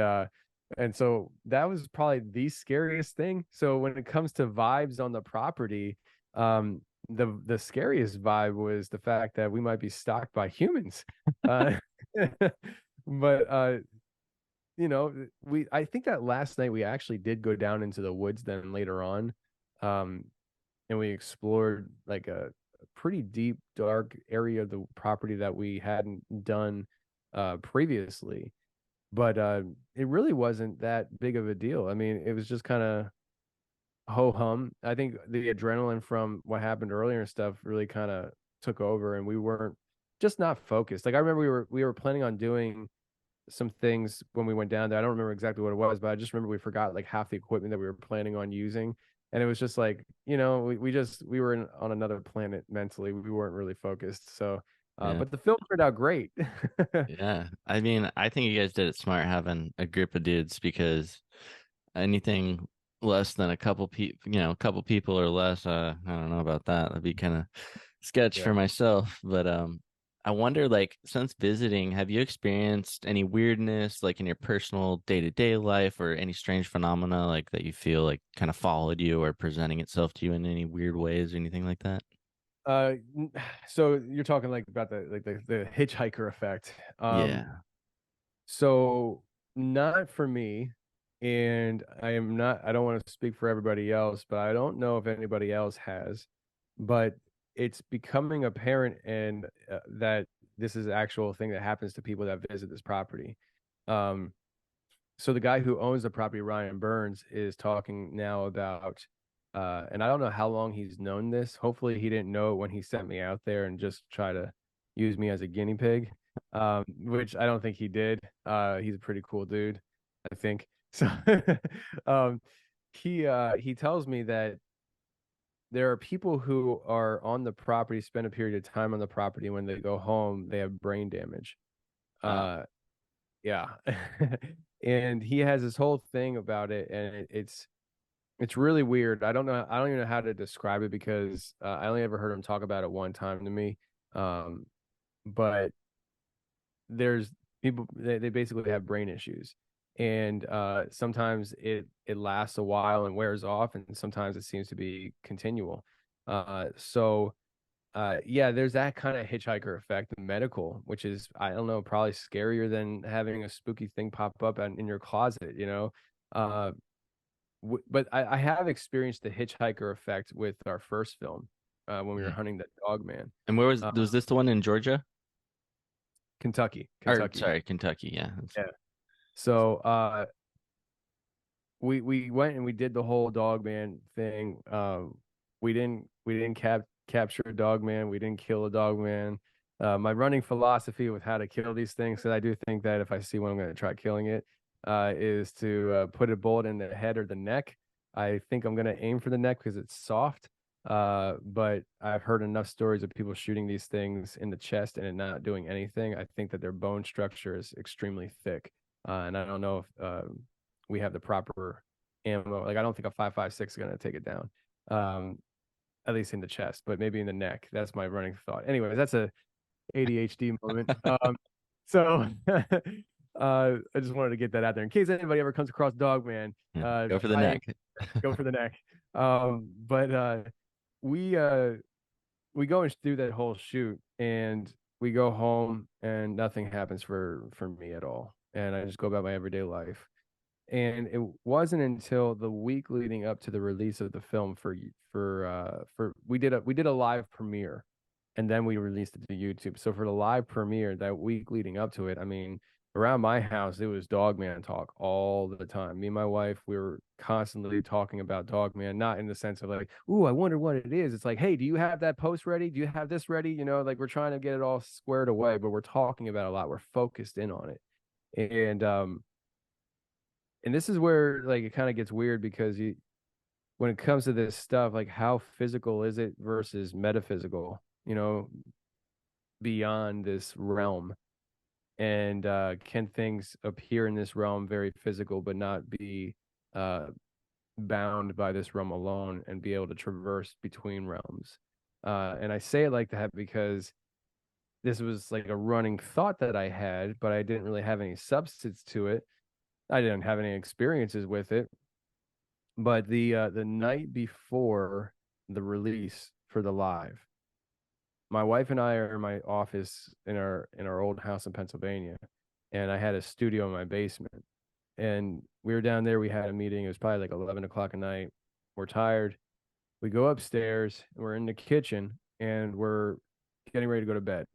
so that was probably the scariest thing. So when it comes to vibes on the property, the scariest vibe was the fact that we might be stalked by humans. Uh, but you know, I think that last night we actually did go down into the woods then later on. And we explored like a pretty deep, dark area of the property that we hadn't done previously. But it really wasn't that big of a deal. I mean, it was just kind of ho hum. I think the adrenaline from what happened earlier and stuff really kind of took over, and we weren't just not focused. Like I remember we were planning on doing some things when we went down there. I don't remember exactly what it was, but I just remember we forgot like half the equipment that we were planning on using. And it was just like, you know, we were on another planet mentally. We weren't really focused. So,
Yeah.
but the film turned out great.
Yeah. I mean, I think you guys did it smart having a group of dudes because anything less than a couple people, a couple people or less, I don't know about that. That'd be kind of sketch
Yeah.
for myself. But I wonder, like, since visiting, have you experienced any weirdness, like in your personal day-to-day life, or any strange phenomena, like that you feel like kind of followed you or presenting itself to you in any weird ways or anything like that?
So you're talking like about the hitchhiker effect.
Yeah.
So not for me, and I don't want to speak for everybody else, but I don't know if anybody else has, but it's becoming apparent and that this is an actual thing that happens to people that visit this property. Um, so the guy who owns the property, Ryan Burns, is talking now about, and I don't know how long he's known this. Hopefully, he didn't know it when he sent me out there and just try to use me as a guinea pig, which I don't think he did. He's a pretty cool dude, I think. So, um, he tells me that there are people who are on the property, spend a period of time on the property. When they go home, they have brain damage.
Oh,
Uh, yeah. And he has this whole thing about it, and it's really weird. I don't even know how to describe it because I only ever heard him talk about it one time to me. Um, but there's people they basically have brain issues. And sometimes it lasts a while and wears off, and sometimes it seems to be continual. So yeah, there's that kind of hitchhiker effect, medical, which is, I don't know, probably scarier than having a spooky thing pop up in your closet, you know. Uh, but I have experienced the hitchhiker effect with our first film, when we were
mhm.
hunting the dog man.
And where
Uh,
was this the one in Georgia?
Kentucky,
Or
Kentucky.
sorry, Kentucky. Yeah.
Yeah. So we went and we did the whole dog man thing. We didn't capture a dog man. We didn't kill a dog man. My running philosophy with how to kill these things, because I do think that if I see one, I'm going to try killing it, is to put a bullet in the head or the neck. I think I'm going to aim for the neck because it's soft. But I've heard enough stories of people shooting these things in the chest and it not doing anything. I think that their bone structure is extremely thick. And I don't know if we have the proper ammo. Like I don't think a 5.56 is gonna take it down. At least in the chest, but maybe in the neck. That's my running thought. Anyways, that's a ADHD moment. So I just wanted to get that out there in case anybody ever comes across Dogman.
Yeah. Go for the
I
neck.
go for the neck. But we uh we go and do that whole shoot, and we go home and nothing happens for me at all, and I just go about my everyday life. And it wasn't until the week leading up to the release of the film for we did a live premiere, and then we released it to YouTube. So for the live premiere that week leading up to it, I mean, around my house it was Dogman talk all the time. Me and my wife, we were constantly talking about Dogman, not in the sense of like, ooh, I wonder what it is. It's like, hey, do you have that post ready? Do you have this ready? You know, like we're trying to get it all squared away, but we're talking about it a lot. We're focused in on it. And this is where like it kind of gets weird because you when it comes to this stuff, like how physical is it versus metaphysical, you know, beyond this realm. And can things appear in this realm very physical but not be uh bound by this realm alone and be able to traverse between realms. And I say it like that because this was like a running thought that I had, but I didn't really have any substance to it. I didn't have any experiences with it. But the night before the release for the live, my wife and I are in my office in our old house in Pennsylvania, and I had a studio in my basement. And we were down there. We had a meeting. It was probably like 11 o'clock at night. We're tired. We go upstairs. And we're in the kitchen, and we're getting ready to go to bed.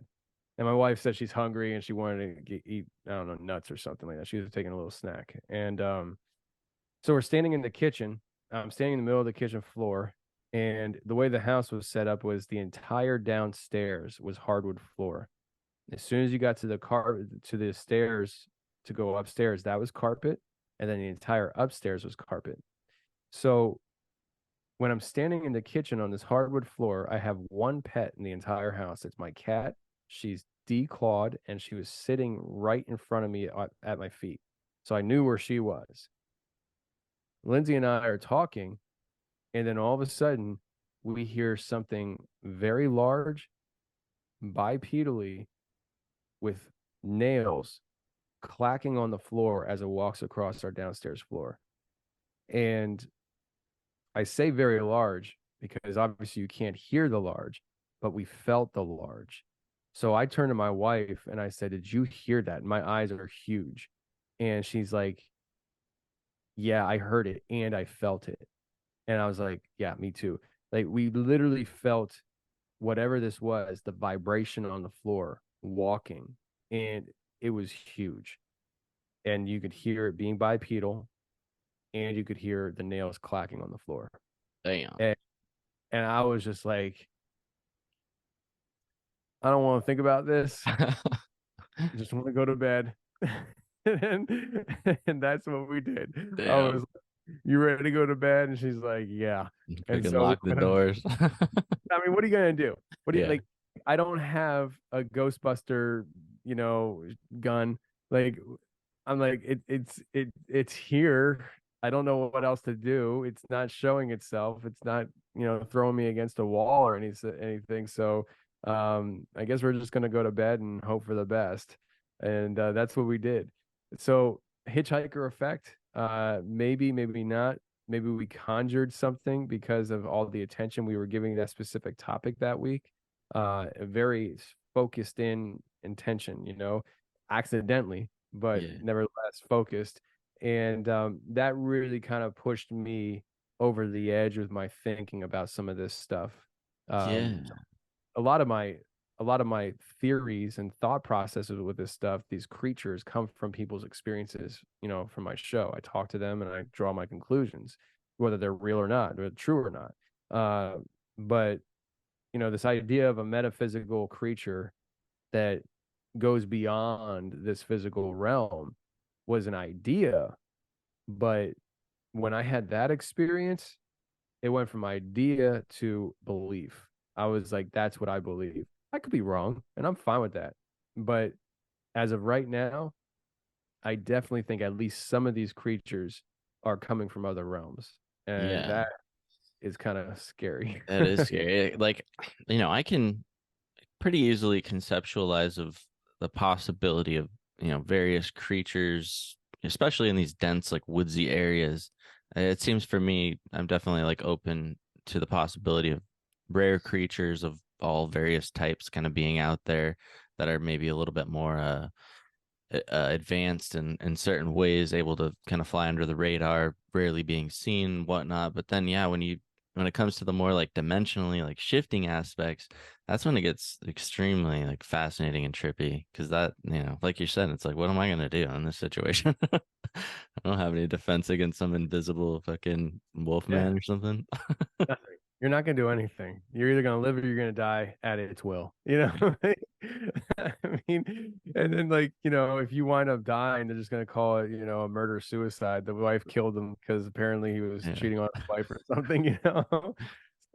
And my wife said she's hungry and she wanted to eat, I don't know, nuts or something like that. She was taking a little snack. And so we're standing in the kitchen. I'm standing in the middle of the kitchen floor, and the way the house was set up was the entire downstairs was hardwood floor. As soon as you got to the stairs to go upstairs, that was carpet, and then the entire upstairs was carpet. So when I'm standing in the kitchen on this hardwood floor, I have one pet in the entire house. It's my cat. She's declawed, and she was sitting right in front of me at my feet. So I knew where she was. Lindsay and I are talking, and then all of a sudden, we hear something very large, bipedally with nails clacking on the floor as it walks across our downstairs floor. And I say very large because obviously you can't hear the large, but we felt the large. So I turned to my wife and I said, "Did you hear that?" And my eyes are huge. And she's like, "Yeah, I heard it and I felt it." And I was like, "Yeah, me too." Like we literally felt whatever this was, the vibration on the floor walking, and it was huge. And you could hear it being bipedal, and you could hear the nails clacking on the floor.
Damn.
And I was just like, I don't want to think about this. I just want to go to bed. and that's what we did. I
Damn.
was like, "You ready to go to bed?" And she's like, "Yeah." And
Freaking
so we
lock the
went up-
doors.
I mean, what are you gonna do? What do you
Yeah.
like? I don't have a Ghostbuster, gun. Like I'm like, it's here. I don't know what else to do. It's not showing itself. It's not, throwing me against a wall or anything. So I guess we're just gonna go to bed and hope for the best. And that's what we did. So hitchhiker effect, maybe, maybe not. Maybe we conjured something because of all the attention we were giving that specific topic that week. Very focused in intention, accidentally, but
Yeah.
nevertheless focused. And that really kind of pushed me over the edge with my thinking about some of this stuff.
Yeah.
A lot of my theories and thought processes with this stuff, these creatures come from people's experiences, from my show. I talk to them and I draw my conclusions, whether they're real or not, whether true or not. But this idea of a metaphysical creature that goes beyond this physical realm was an idea. But when I had that experience, it went from idea to belief. I was like, that's what I believe. I could be wrong, and I'm fine with that. But as of right now, I definitely think at least some of these creatures are coming from other realms. And
Yeah.
that is kind of scary.
That is scary. Like, I can pretty easily conceptualize of the possibility of, various creatures, especially in these dense, like woodsy areas. It seems for me, I'm definitely like open to the possibility of rare creatures of all various types kind of being out there that are maybe a little bit more advanced in certain ways, able to kind of fly under the radar, rarely being seen, whatnot. But then, yeah, when it comes to the more like dimensionally like shifting aspects, that's when it gets extremely like fascinating and trippy. Because that, like you said, it's like, what am I gonna do in this situation? I don't have any defense against some invisible fucking wolf
Yeah.
man or something.
Nothing. You're not going to do anything. You're either going to live or you're going to die at its will. I mean, and then like, if you wind up dying, they're just going to call it, a murder suicide. The wife killed him because apparently he was
Yeah,
cheating on his wife or something. So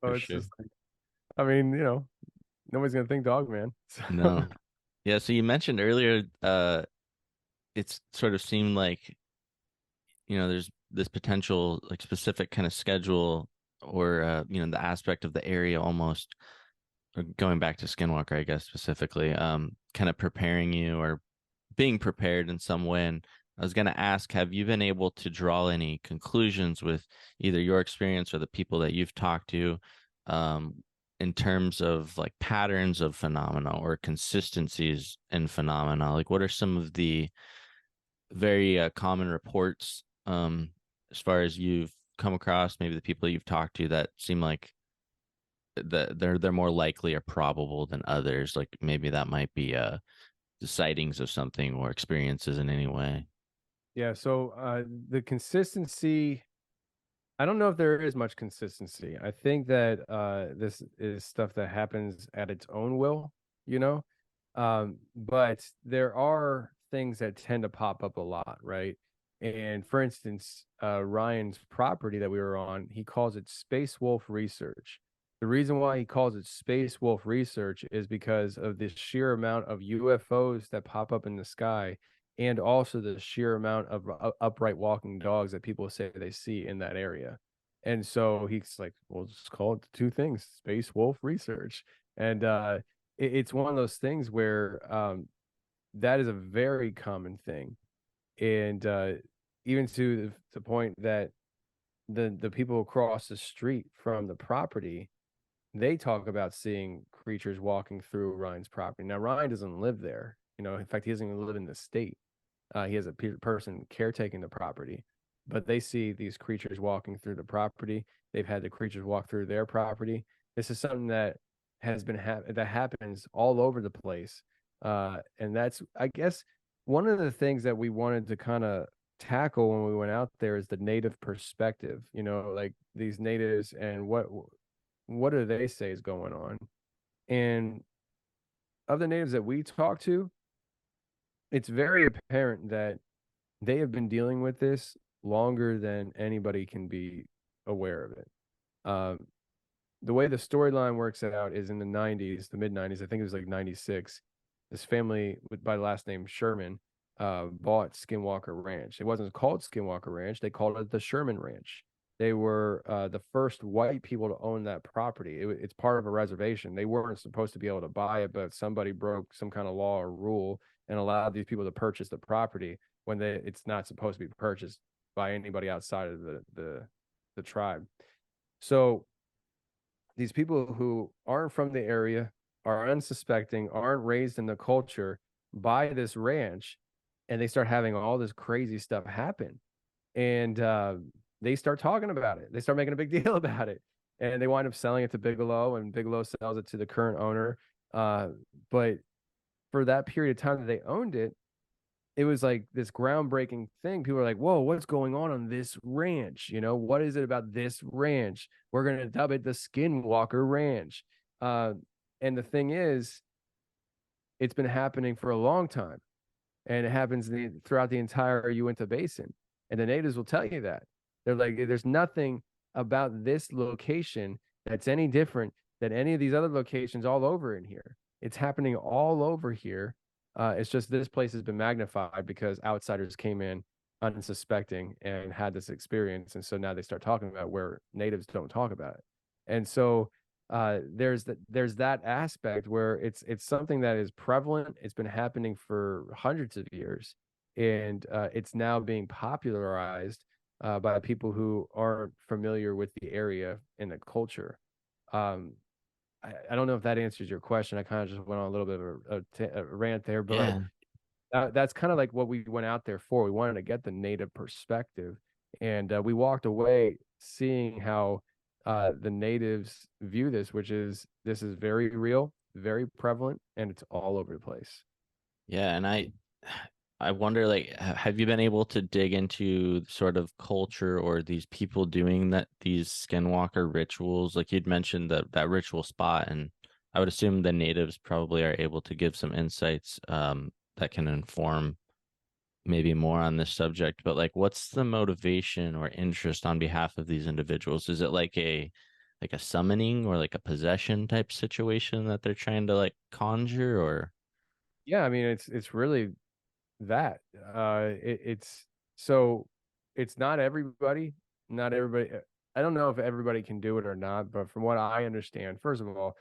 for
it's
sure.
just like, I mean, nobody's going to think dog man. So
No. Yeah, so you mentioned earlier, it's sort of seemed like there's this potential like specific kind of schedule or the aspect of the area almost or going back to Skinwalker, I guess specifically, kind of preparing you or being prepared in some way. And I was going to ask, have you been able to draw any conclusions with either your experience or the people that you've talked to, in terms of like patterns of phenomena or consistencies in phenomena? Like, what are some of the very common reports, as far as you've come across, maybe the people you've talked to that seem like they're more likely or probable than others? Like maybe that might be the sightings of something or experiences in any way.
yeah, so the consistency, I don't know if there is much consistency. I think that this is stuff that happens at its own will, you know. But there are things that tend to pop up a lot, right? And for instance, Ryan's property that we were on, he calls it Space Wolf Research. The reason why he calls it Space Wolf Research is because of the sheer amount of UFOs that pop up in the sky, and also the sheer amount of upright walking dogs that people say they see in that area. And so he's like, "We'll just call it the two things, Space Wolf Research." And it's one of those things where that is a very common thing. And even to the point that the people across the street from the property, they talk about seeing creatures walking through Ryan's property. Now, Ryan doesn't live there. In fact, he doesn't even live in the state. He has a person caretaking the property, but they see these creatures walking through the property. They've had the creatures walk through their property. This is something that has been that happens all over the place, and that's, I guess, one of the things that we wanted to kind of tackle when we went out there is the native perspective. Like these natives and what do they say is going on, and of the natives that we talked to, it's very apparent that they have been dealing with this longer than anybody can be aware of it. Um, the way the storyline works out is in the 90s, the mid 90s, I think it was like 96. This family by the last name Sherman bought Skinwalker Ranch. It wasn't called Skinwalker Ranch, they called it the Sherman Ranch. They were the first white people to own that property. It's part of a reservation. They weren't supposed to be able to buy it, but somebody broke some kind of law or rule and allowed these people to purchase the property when it's not supposed to be purchased by anybody outside of the tribe. So these people who aren't from the area, are unsuspecting, aren't raised in the culture, buy this ranch, and they start having all this crazy stuff happen. And they start talking about it. They start making a big deal about it. And they wind up selling it to Bigelow, and Bigelow sells it to the current owner. But for that period of time that they owned it, it was like this groundbreaking thing. People are like, whoa, what's going on this ranch? What is it about this ranch? We're going to dub it the Skinwalker Ranch. And the thing is, it's been happening for a long time, and it happens throughout the entire Uinta Basin. And the natives will tell you that. They're like, there's nothing about this location that's any different than any of these other locations all over in here. It's happening all over here. It's just this place has been magnified because outsiders came in unsuspecting and had this experience. And so now they start talking about where natives don't talk about it. And so there's that aspect where it's something that is prevalent. It's been happening for hundreds of years, and it's now being popularized by people who aren't familiar with the area and the culture. I don't know if that answers your question. I kind of just went on a little bit of a rant there, but that's kind of like what we went out there for. We wanted to get the native perspective, and we walked away seeing how the natives view this, which is this is very real, very prevalent, and it's all over the place.
Yeah, and I wonder, like, have you been able to dig into sort of culture or these people doing these skinwalker rituals? Like you'd mentioned that ritual spot, and I would assume the natives probably are able to give some insights that can inform maybe more on this subject. But like, what's the motivation or interest on behalf of these individuals? Is it like a summoning or like a possession type situation that they're trying to like conjure? Or
Yeah, I mean it's really that it's so it's not everybody. I don't know if everybody can do it or not, but from what I understand, first of all,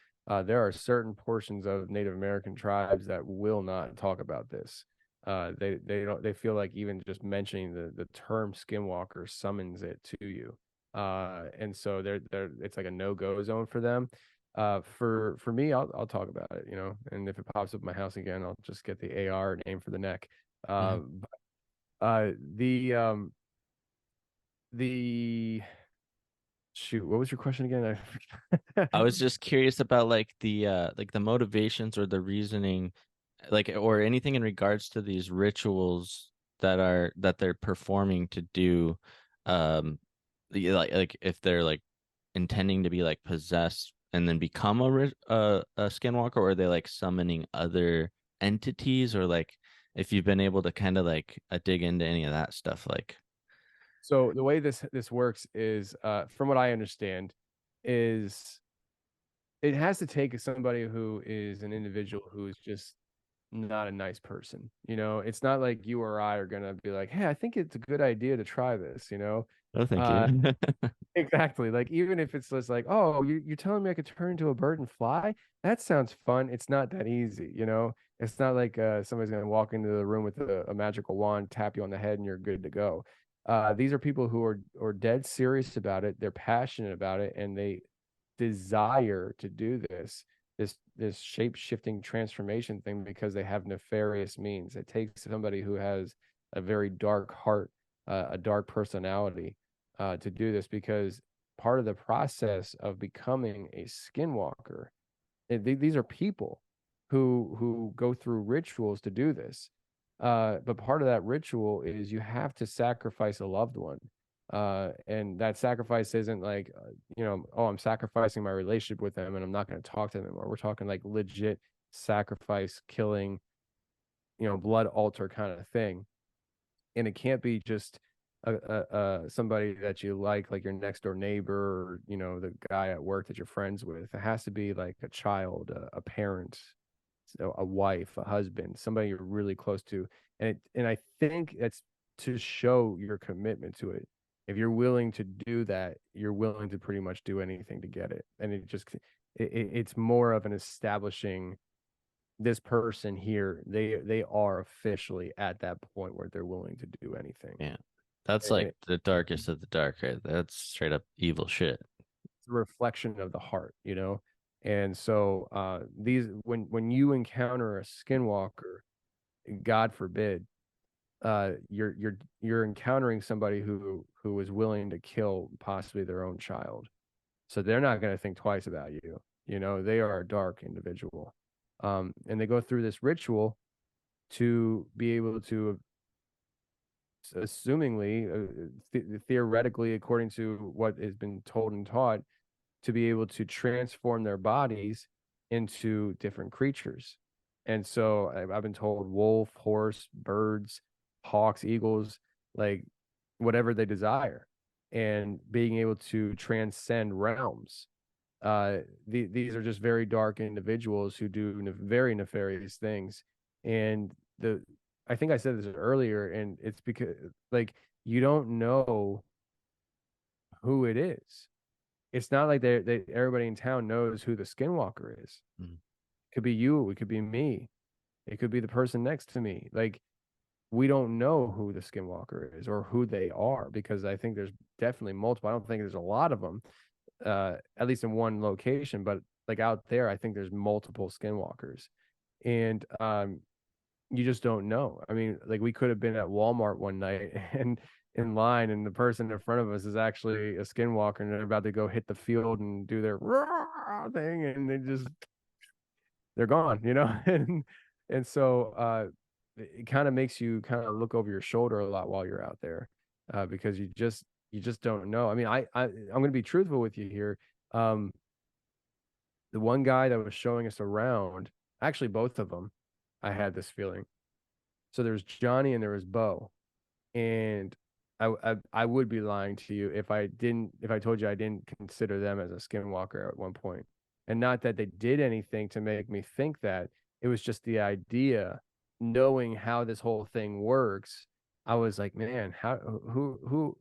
there are certain portions of Native American tribes that will not talk about this. They feel like even just mentioning the term skinwalker summons it to you. And so they're it's like a no-go zone for them. For me, I'll talk about it, and if it pops up in my house again, I'll just get the AR and aim for the neck.
yeah.
The shoot, what was your question again?
I was just curious about like the motivations or the reasoning, like, or anything in regards to these rituals that they're performing to do, like if they're like intending to be like possessed and then become a skinwalker, or are they like summoning other entities, or like if you've been able to kind of like dig into any of that stuff, like.
So the way this works is, from what I understand, is it has to take somebody who is an individual who is just not a nice person. It's not like you or I are gonna be like, hey, I think it's a good idea to try this.
Oh, thank
Uh,
you.
exactly. Like even if it's just like, oh, you're telling me I could turn into a bird and fly? That sounds fun. It's not that easy. It's not like somebody's going to walk into the room with a magical wand, tap you on the head, and you're good to go. These are people who are dead serious about it. They're passionate about it, and they desire to do this shape shifting transformation thing because they have nefarious means. It takes somebody who has a very dark heart, a dark personality, to do this, because part of the process of becoming a skinwalker, these are people who go through rituals to do this. But part of that ritual is you have to sacrifice a loved one. And that sacrifice isn't like, oh, I'm sacrificing my relationship with them and I'm not going to talk to them anymore. We're talking like legit sacrifice, killing, blood altar kind of thing. And it can't be just somebody that you like your next door neighbor, or the guy at work that you're friends with. It has to be like a child, a parent, a wife, a husband, somebody you're really close to. And I think it's to show your commitment to it. If you're willing to do that, you're willing to pretty much do anything to get it. And it's more of an establishing this person here. They are officially at that point where they're willing to do anything.
Yeah. That's like the darkest of the dark, right? That's straight up evil shit.
It's a reflection of the heart, And so these when you encounter a skinwalker, God forbid, you're encountering somebody who is willing to kill possibly their own child. So they're not going to think twice about you. They are a dark individual. And they go through this ritual to be able to, assumingly, theoretically, according to what has been told and taught, to be able to transform their bodies into different creatures. And so I've been told wolf, horse, birds, hawks, eagles, like whatever they desire, and being able to transcend realms. These are just very dark individuals who do very nefarious things. And I think I said this earlier, and it's because like you don't know who it is. It's not like everybody in town knows who the skinwalker is.
Mm.
It could be you, it could be me, it could be the person next to me. Like, we don't know who the skinwalker is or who they are, because I think there's definitely multiple. I don't think there's a lot of them, at least in one location, but like out there, I think there's multiple skinwalkers. And you just don't know. I mean, like we could have been at Walmart one night and in line, and the person in front of us is actually a skinwalker, and they're about to go hit the field and do their thing, and they're gone, and so it kind of makes you kind of look over your shoulder a lot while you're out there, because you just don't know. I mean, I'm going to be truthful with you here. The one guy that was showing us around, actually both of them, I had this feeling. So there was Johnny and there was Bo, and I would be lying to you if I told you I didn't consider them as a skinwalker at one point. And not that they did anything to make me think that. It was just the idea, knowing how this whole thing works. I was like, man, who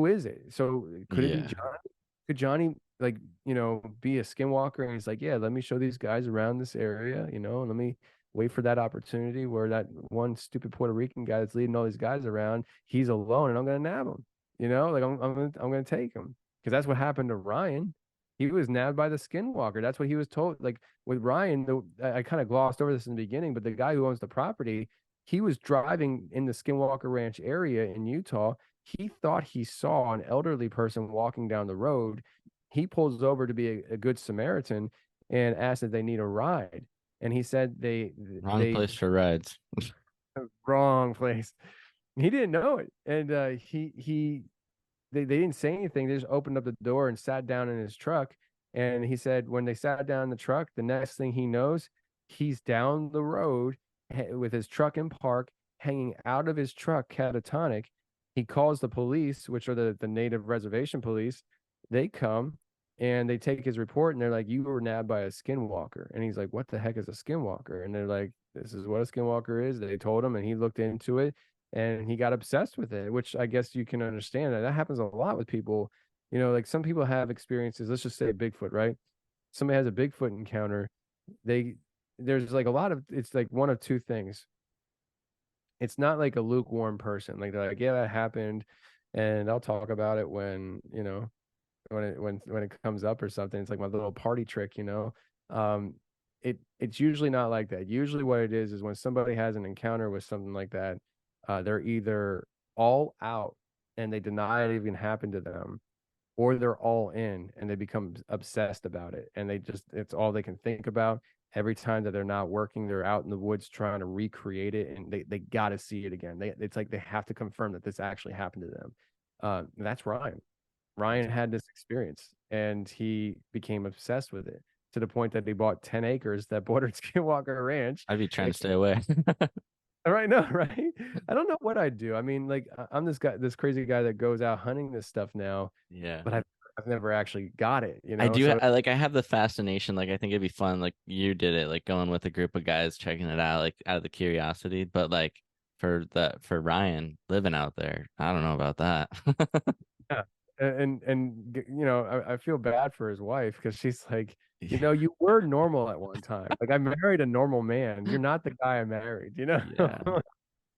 is it? So could it be Johnny? Could Johnny be a skinwalker? And he's like, yeah, let me show these guys around this area, let me wait for that opportunity where that one stupid Puerto Rican guy that's leading all these guys around, he's alone, and I'm gonna nab him. Like I'm gonna take him, because that's what happened to Ryan. He was nabbed by the skinwalker. That's what he was told. Like with Ryan, I kind of glossed over this in the beginning, but the guy who owns the property, he was driving in the Skinwalker Ranch area in Utah. He thought he saw an elderly person walking down the road. He pulls over to be a good Samaritan and asks if they need a ride. And he said
wrong place for rides.
Wrong place. He didn't know it. And they didn't say anything. They just opened up the door and sat down in his truck. And he said when they sat down in the truck, the next thing he knows, he's down the road with his truck in park, hanging out of his truck, catatonic. He calls the police, which are the native reservation police. They come and they take his report, and they're like, you were nabbed by a skinwalker. And he's like, what the heck is a skinwalker? And they're like, this is what a skinwalker is. They told him, and he looked into it, and he got obsessed with it, which I guess you can understand. That happens a lot with people. Like some people have experiences. Let's just say Bigfoot, right? Somebody has a Bigfoot encounter. They there's like a lot of it's like one of two things. It's not like a lukewarm person. Like they're like, yeah, that happened, and I'll talk about it when, when it comes up or something. It's like my little party trick, you know. It's usually not like that. Usually what it is when somebody has an encounter with something like that, they're either all out and they deny it even happened to them, or they're all in and they become obsessed about it and it's all they can think about. Every time that they're not working, they're out in the woods trying to recreate it, and they got to see it again. It's like they have to confirm that this actually happened to them. That's Ryan. Ryan had this experience and he became obsessed with it to the point that he bought 10 acres that bordered Skinwalker Ranch.
I'd be trying to stay away.
Right now, right? I don't know what I'd do. I mean, like I'm this crazy guy that goes out hunting this stuff now,
Yeah.
but I've never actually got it,
I do.
So
I have the fascination. Like, I think it'd be fun. Like, you did it, like going with a group of guys, checking it out, like out of the curiosity. But like for Ryan living out there, I don't know about that.
yeah. I feel bad for his wife because she's like, you were normal at one time. Like I married a normal man. You're not the guy I married,
Yeah,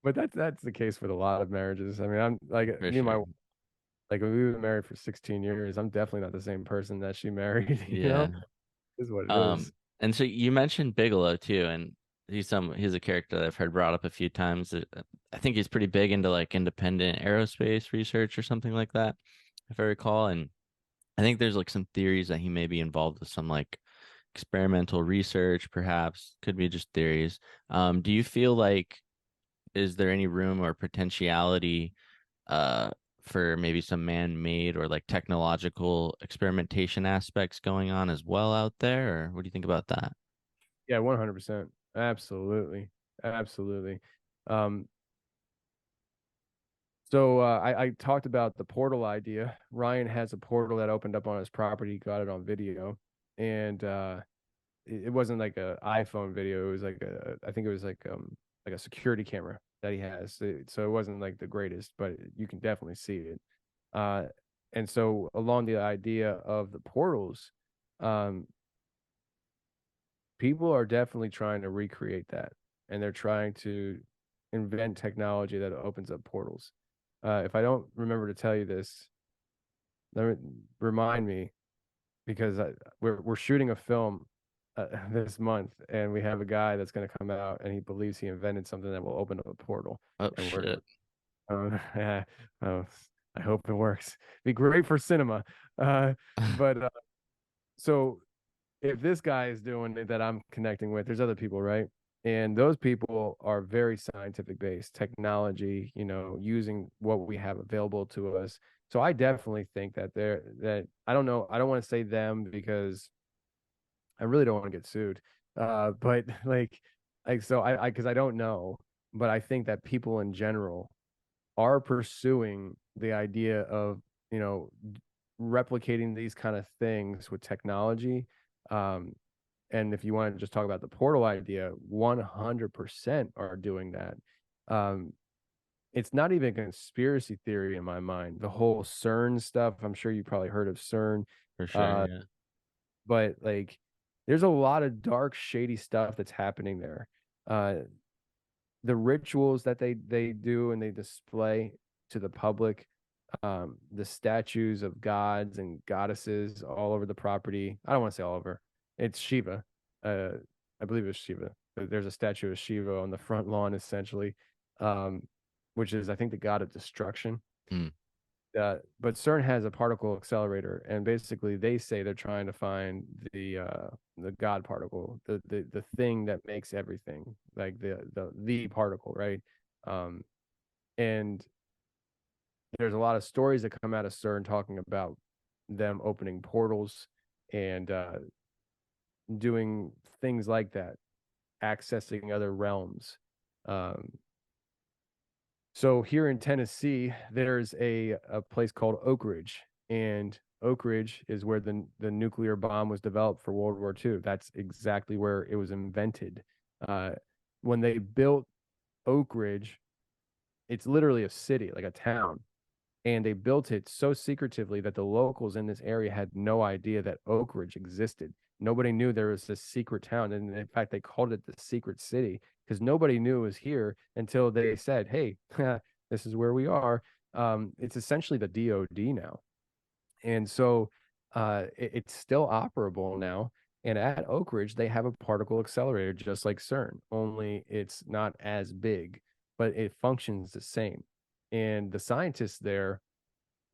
But that's the case with a lot of marriages. I mean, I'm like
for
me and
sure.
my like we've been married for 16 years. I'm definitely not the same person that she married,
Yeah.
is what it is.
And so you mentioned Bigelow too, and he's a character that I've heard brought up a few times. I think he's pretty big into like independent aerospace research or something like that, if I recall. And I think there's like some theories that he may be involved with some like experimental research, perhaps could be just theories. Do you feel like is there any room or potentiality uh for maybe some man-made or like technological experimentation aspects going on as well out there, or what do you think about that?
Yeah, 100%. Absolutely. Absolutely. Um, so I talked about the portal idea. Ryan has a portal that opened up on his property, got it on video, and it wasn't like a iPhone video. It was like I think it was like a security camera that he has. So it wasn't like the greatest, but you can definitely see it. Uh, and so along the idea of the portals, um, people are definitely trying to recreate that, and they're trying to invent technology that opens up portals. If I don't remember to tell you this, remind me because we're shooting a film this month, and we have a guy that's going to come out, and he believes he invented something that will open up a portal,
Oh
and
shit.
yeah, oh, I hope it works. Be great for cinema. But so if this guy is doing it that I'm connecting with, there's other people, right? And those people are very scientific based, technology, using what we have available to us. So I definitely think that I don't know, I don't want to say them because I really don't want to get sued. But like so I because I don't know, but I think that people in general are pursuing the idea of, replicating these kind of things with technology. Um, and if you want to just talk about the portal idea, 100% are doing that. Um, it's not even a conspiracy theory in my mind. The whole CERN stuff, I'm sure you probably heard of CERN.
For sure,
Uh,
yeah.
but like there's a lot of dark, shady stuff that's happening there. Uh, the rituals that they do and they display to the public, the statues of gods and goddesses all over the property. I don't want to say all over. It's Shiva. uh I believe it's Shiva. There's a statue of Shiva on the front lawn essentially, um which is I think the god of destruction.
Mm,
But CERN has a particle accelerator, and basically they say they're trying to find the God particle, the thing that makes everything, like the particle, right? Um, and there's a lot of stories that come out of CERN talking about them opening portals and doing things like that, accessing other realms. Um, So here in Tennessee, there's a place called Oak Ridge, and Oak Ridge is where the nuclear bomb was developed for World War II. That's exactly where it was invented. Uh, when they built Oak Ridge, it's literally a city, like a town, and they built it so secretively that the locals in this area had no idea that Oak Ridge existed. Nobody knew there was this secret town, and in fact, they called it the secret city because nobody knew it was here until they said, "Hey, this is where we are." It's essentially the DoD now, and so it's still operable now. And at Oak Ridge, they have a particle accelerator just like CERN, only it's not as big, but it functions the same. And the scientists there,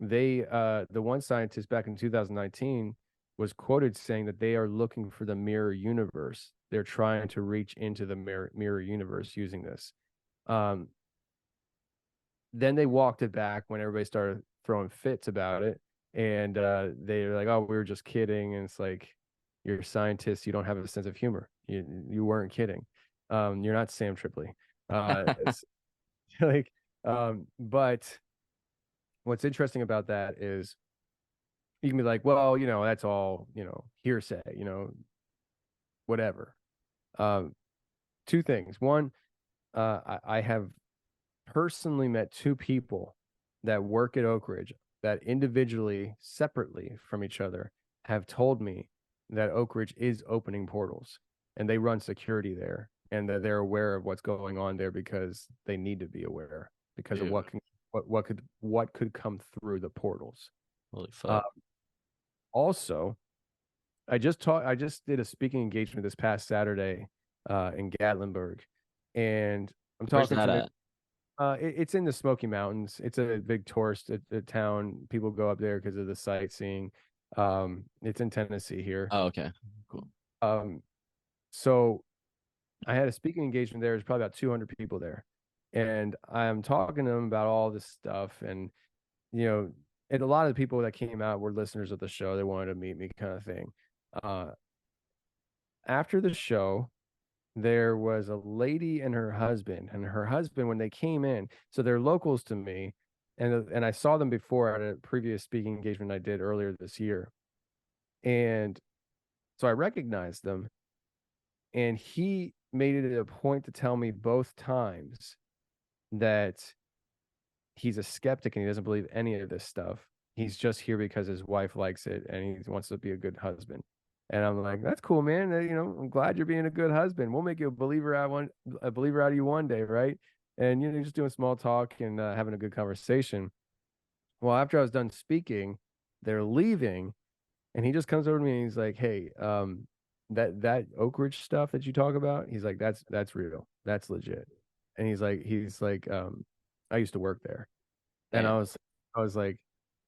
the one scientist back in 2019 was quoted saying that they are looking for the mirror universe. They're trying to reach into the mirror universe using this. Um, then they walked it back when everybody started throwing fits about it. And they're like, oh, we were just kidding. And it's like, you're scientists, you don't have a sense of humor. You weren't kidding. You're not Sam Tripoli. It's like, but what's interesting about that is you can be like, well, that's all, hearsay, whatever. Two things. One, I have personally met two people that work at Oak Ridge that individually, separately from each other, have told me that Oak Ridge is opening portals and they run security there and that they're aware of what's going on there because they need to be aware because of what could come through the portals.
Holy fuck.
Also, I just did a speaking engagement this past Saturday in Gatlinburg, and I'm
Where's
talking
that
to
at?
it's in the Smoky Mountains. It's a big tourist town. People go up there because of the sightseeing. It's in Tennessee here.
Oh, okay. Cool.
So I had a speaking engagement there. There's probably about 200 people there, and I'm talking to them about all this stuff, and and a lot of the people that came out were listeners of the show. They wanted to meet me, kind of thing. After the show, there was a lady and her husband, when they came in, so they're locals to me, and I saw them before at a previous speaking engagement I did earlier this year, and so I recognized them, and he made it a point to tell me both times that he's a skeptic and he doesn't believe any of this stuff. He's just here because his wife likes it and he wants to be a good husband. And I'm like, that's cool, man. I'm glad you're being a good husband. We'll make you a believer out of you one day, right? And just doing small talk and having a good conversation. Well, after I was done speaking, they're leaving, and he just comes over to me and he's like, "Hey, that Oak Ridge stuff that you talk about," he's like, "That's real. That's legit." And he's like, "I used to work there," and
Damn.
I was like,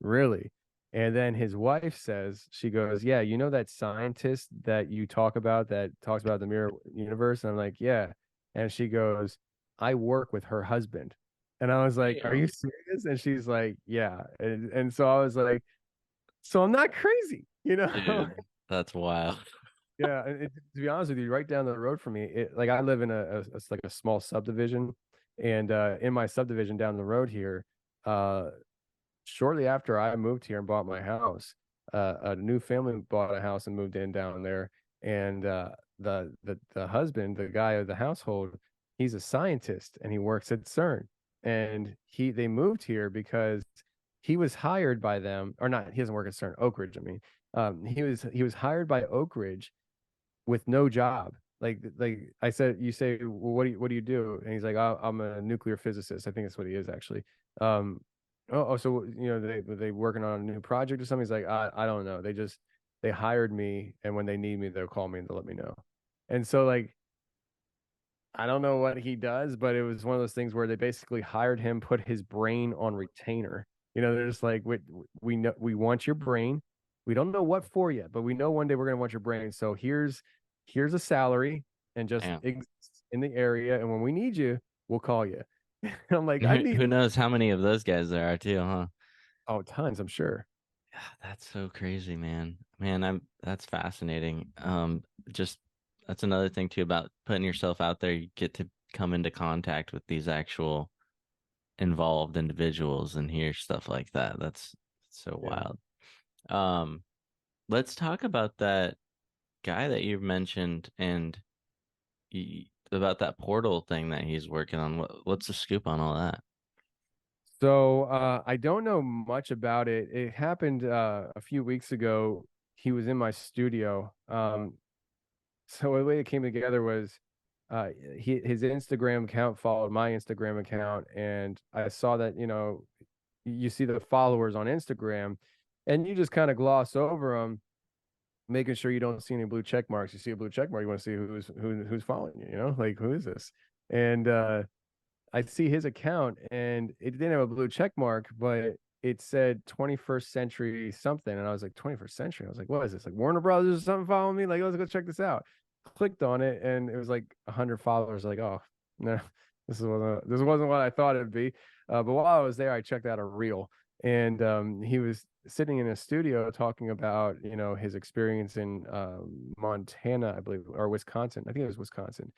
"Really?" And then his wife says, she goes, "Yeah, you know that scientist that you talk about that talks about the mirror universe?" And I'm like, "Yeah." And she goes, "I work with her husband." And I was like, "Are
Damn.
you serious?" And she's like, "Yeah." And so I was like, "So I'm not crazy, you know?"
Dude, that's wild.
Yeah, and to be honest with you, right down the road from me, like I live in like a small subdivision, and in my subdivision down the road here, uh, shortly after I moved here and bought my house, a new family bought a house and moved in down there, and the husband, the guy of the household, he's a scientist and he works at CERN, and they moved here because he was hired by them, or not, he doesn't work at CERN, Oak Ridge, I mean. He was hired by Oak Ridge with no job. Like I said, you say, well, what do you do? And he's like, oh, I'm a nuclear physicist. I think that's what he is actually. So they working on a new project or something. He's like, I don't know. They hired me, and when they need me, they'll call me and they'll let me know. And so like I don't know what he does, but it was one of those things where they basically hired him, put his brain on retainer. They're just like, we know we want your brain. We don't know what for yet, but we know one day we're gonna want your brain. So here's a salary and just
Damn.
exist in the area. And when we need you, we'll call you. I'm like, I
Who
need
knows how many of those guys there are too, huh?
tons, I'm sure.
Yeah, that's so crazy, man. That's fascinating. Just that's another thing too about putting yourself out there. You get to come into contact with these actual involved individuals and hear stuff like that. That's so
Yeah.
wild. Um, let's talk about that guy that you mentioned and about that portal thing that he's working on. What's the scoop on all that?
So I don't know much about it. It happened a few weeks ago. He was in my studio. So the way it came together was his Instagram account followed my Instagram account, and I saw that, you see the followers on Instagram, and you just kind of gloss over them, making sure you don't see any blue check marks. You see a blue check mark, you want to see who's following you, like who is this? And I see his account and it didn't have a blue check mark, but it said 21st century something. And I was like, 21st century. I was like, what is this? Like Warner Brothers or something following me? Like, let's go check this out. Clicked on it and it was like 100 followers. Like, oh, no, this wasn't what I thought it'd be. But while I was there, I checked out a reel, and he was sitting in a studio talking about, his experience in Montana, I believe, or Wisconsin. I think it was Wisconsin,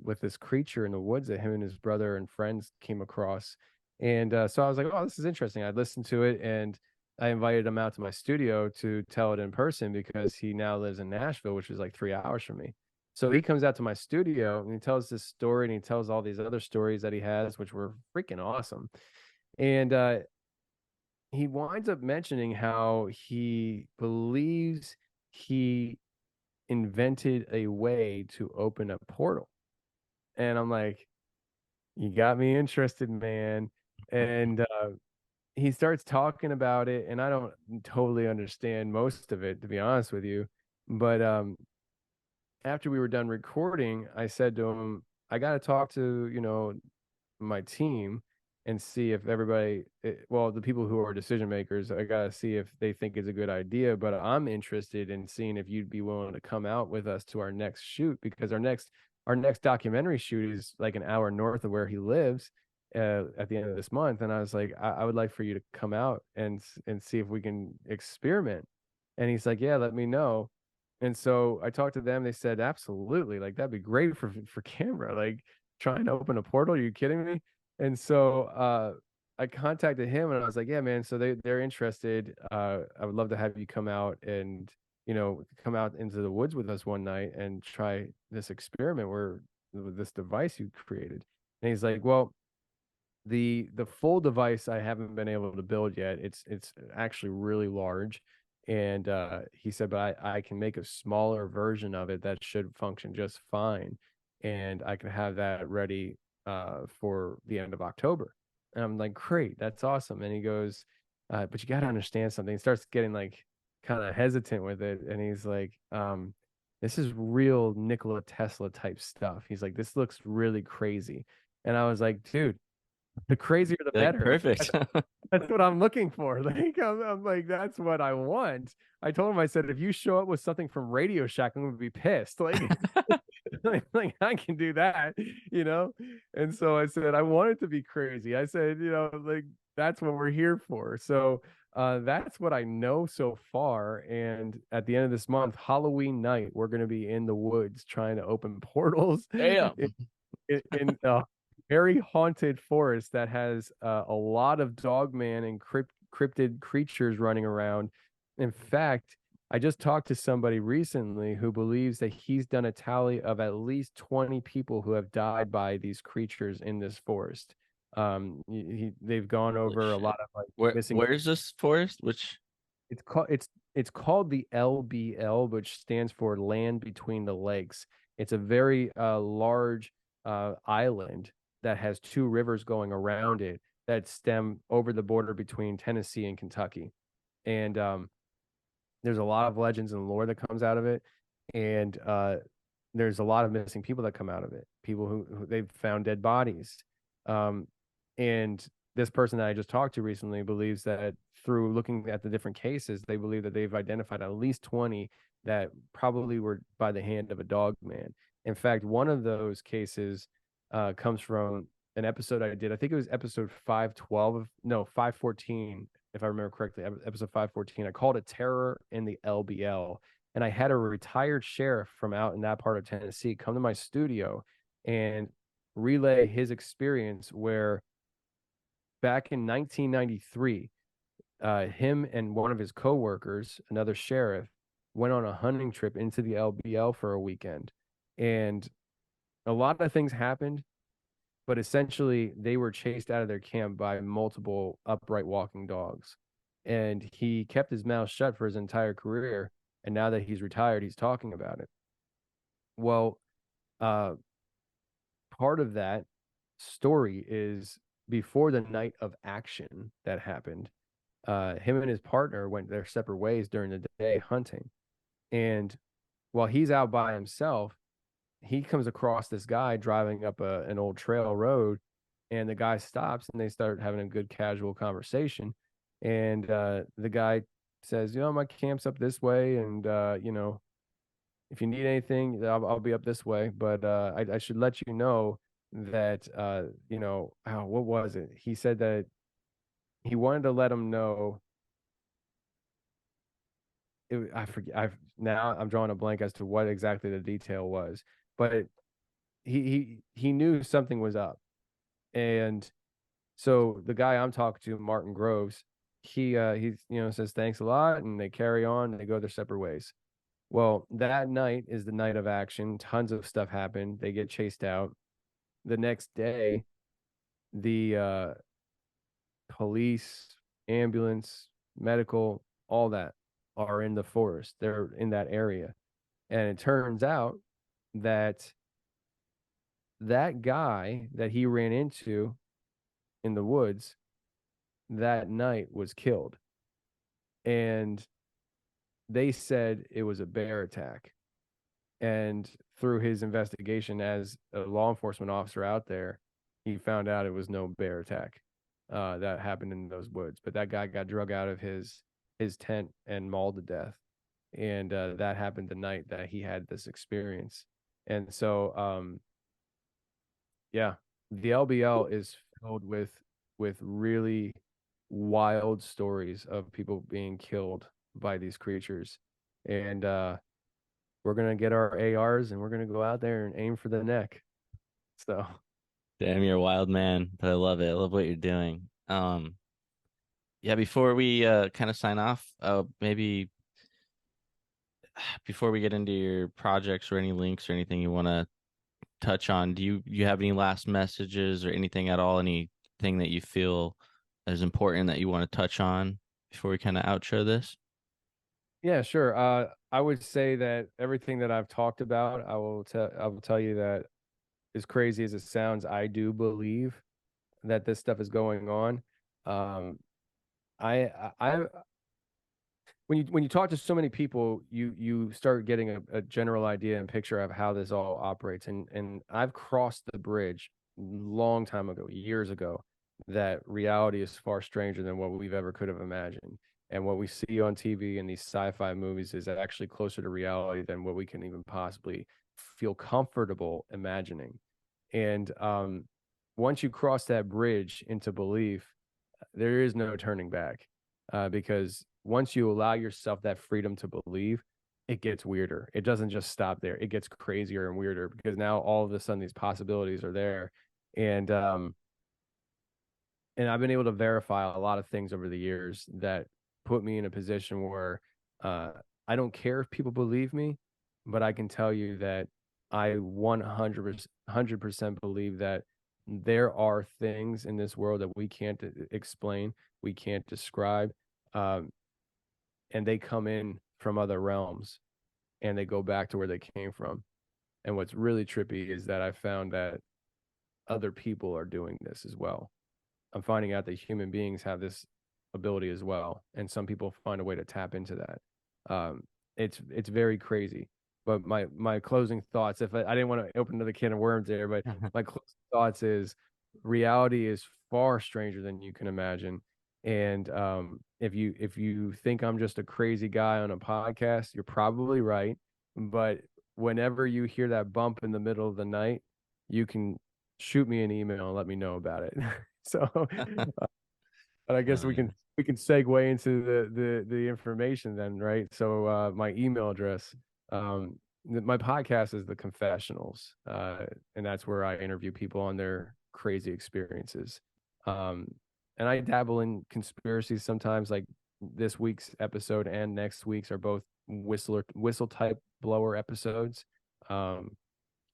with this creature in the woods that him and his brother and friends came across. And so I was like, oh, this is interesting. I listened to it and I invited him out to my studio to tell it in person because he now lives in Nashville, which is like 3 hours from me. So he comes out to my studio and he tells this story and he tells all these other stories that he has, which were freaking awesome. And he winds up mentioning how he believes he invented a way to open a portal. And I'm like, you got me interested, man. And he starts talking about it, and I don't totally understand most of it, to be honest with you. But after we were done recording, I said to him, I got to talk to, my team and see if everybody, well, the people who are decision makers, I got to see if they think it's a good idea. But I'm interested in seeing if you'd be willing to come out with us to our next shoot, because our next documentary shoot is like an hour north of where he lives at the end of this month. And I was like, I would like for you to come out and see if we can experiment. And he's like, yeah, let me know. And so I talked to them. They said, absolutely. Like, that'd be great for camera. Like, trying to open a portal. Are you kidding me? And so I contacted him and I was like, yeah, man. So they're interested. I would love to have you come out and, come out into the woods with us one night and try this experiment where with this device you created. And he's like, well, the full device I haven't been able to build yet. It's actually really large. And he said, but I can make a smaller version of it that should function just fine. And I can have that ready for the end of October. And I'm like, great, that's awesome. And he goes, but you got to understand something. He starts getting like kind of hesitant with it. And he's like, this is real Nikola Tesla type stuff. He's like, this looks really crazy. And I was like, dude, the crazier the
Like,
better.
perfect.
That's what I'm looking for. Like, I'm like, that's what I want. I told him, I said, if you show up with something from Radio Shack, I'm gonna be pissed. Like, like I can do that. And so I said, I want it to be crazy. I said, like that's what we're here for. So that's what I know so far. And at the end of this month, Halloween night, we're gonna be in the woods trying to open portals
Damn.
in very haunted forest that has a lot of dogman and cryptid creatures running around. In fact, I just talked to somebody recently who believes that he's done a tally of at least 20 people who have died by these creatures in this forest. They've gone over a lot of like missing.
Where's this forest? Which
It's called the LBL, which stands for Land Between the Lakes. It's a very large island that has two rivers going around it that stem over the border between Tennessee and Kentucky. And there's a lot of legends and lore that comes out of it. And there's a lot of missing people that come out of it, people who they've found dead bodies. And this person that I just talked to recently believes that through looking at the different cases, they believe that they've identified at least 20 that probably were by the hand of a dog man. In fact, one of those cases comes from an episode I did. I think it was episode 512, no, 514, if I remember correctly, episode 514. I called it Terror in the LBL. And I had a retired sheriff from out in that part of Tennessee come to my studio and relay his experience where back in 1993, him and one of his coworkers, another sheriff, went on a hunting trip into the LBL for a weekend. And a lot of things happened. but essentially they were chased out of their camp by multiple upright walking dogs. And he kept his mouth shut for his entire career. And now that he's retired, he's talking about it. Well, uh, part of that story is before the night of action that happened, him and his partner went their separate ways during the day hunting. And while he's out by himself, he comes across this guy driving up an old trail road, and the guy stops and they start having a good casual conversation. And the guy says, my camp's up this way, and if you need anything, I'll be up this way. But I should let you know that what was it? He said that he wanted to let him know. I forget. Now I'm drawing a blank as to what exactly the detail was, but he knew something was up. And so the guy I'm talking to, Martin Groves, he says thanks a lot, and they carry on and they go their separate ways. Well, that night is the night of action. Tons of stuff happened. They get chased out. The next day, the police, ambulance, medical, all that are in the forest. They're in that area. And it turns out that that guy that he ran into in the woods that night was killed. And they said it was a bear attack. And through his investigation as a law enforcement officer out there, he found out it was no bear attack that happened in those woods. But that guy got drug out of his tent and mauled to death. And that happened the night that he had this experience. And so, yeah, the LBL is filled with really wild stories of people being killed by these creatures. And we're gonna get our ARs and we're gonna go out there and aim for the neck. So
Damn, you're a wild man, but I love it. I love what you're doing. Yeah, before we kind of sign off, maybe before we get into your projects or any links or anything you want to touch on, do you have any last messages or anything at all, anything that you feel is important that you want to touch on before we kind of outro this?
yeah, sure. I would say that everything that I've talked about, I will tell you that as crazy as it sounds, I do believe that this stuff is going on. I when you talk to so many people, you start getting a general idea and picture of how this all operates. And I've crossed the bridge long time ago, years ago, that reality is far stranger than what we've ever could have imagined. And what we see on TV and these sci-fi movies is actually closer to reality than what we can even possibly feel comfortable imagining. And once you cross that bridge into belief, there is no turning back, because once you allow yourself that freedom to believe, it gets weirder. It doesn't just stop there. It gets crazier and weirder because now all of a sudden these possibilities are there. And I've been able to verify a lot of things over the years that put me in a position where I don't care if people believe me, but I can tell you that I 100% believe that there are things in this world that we can't explain, we can't describe, and they come in from other realms and they go back to where they came from. And what's really trippy is that I found that other people are doing this as well. I'm finding out that human beings have this ability as well, and some people find a way to tap into that. It's very crazy. But my closing thoughts, if I didn't want to open another can of worms there, but my closing thoughts is reality is far stranger than you can imagine. And if you think I'm just a crazy guy on a podcast, you're probably right. But whenever you hear that bump in the middle of the night, you can shoot me an email and let me know about it. So but I guess we can segue into the information then, right? So my email address, my podcast is The Confessionals, and that's where I interview people on their crazy experiences. And I dabble in conspiracies sometimes, like this week's episode and next week's are both whistle type blower episodes. But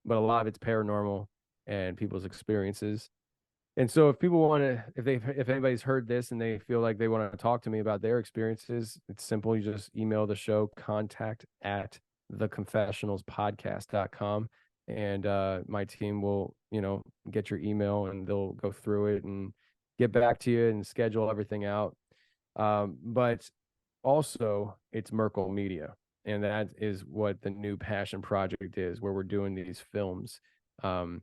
a lot of it's paranormal. and people's experiences. And so if people want to, if anybody's heard this and they feel like they want to talk to me about their experiences, it's simple. You just email the show, contact@theconfessionalspodcast.com. And my team will, get your email and they'll go through it and get back to you and schedule everything out. But also it's Merkel Media. And that is what the new passion project is, where we're doing these films. And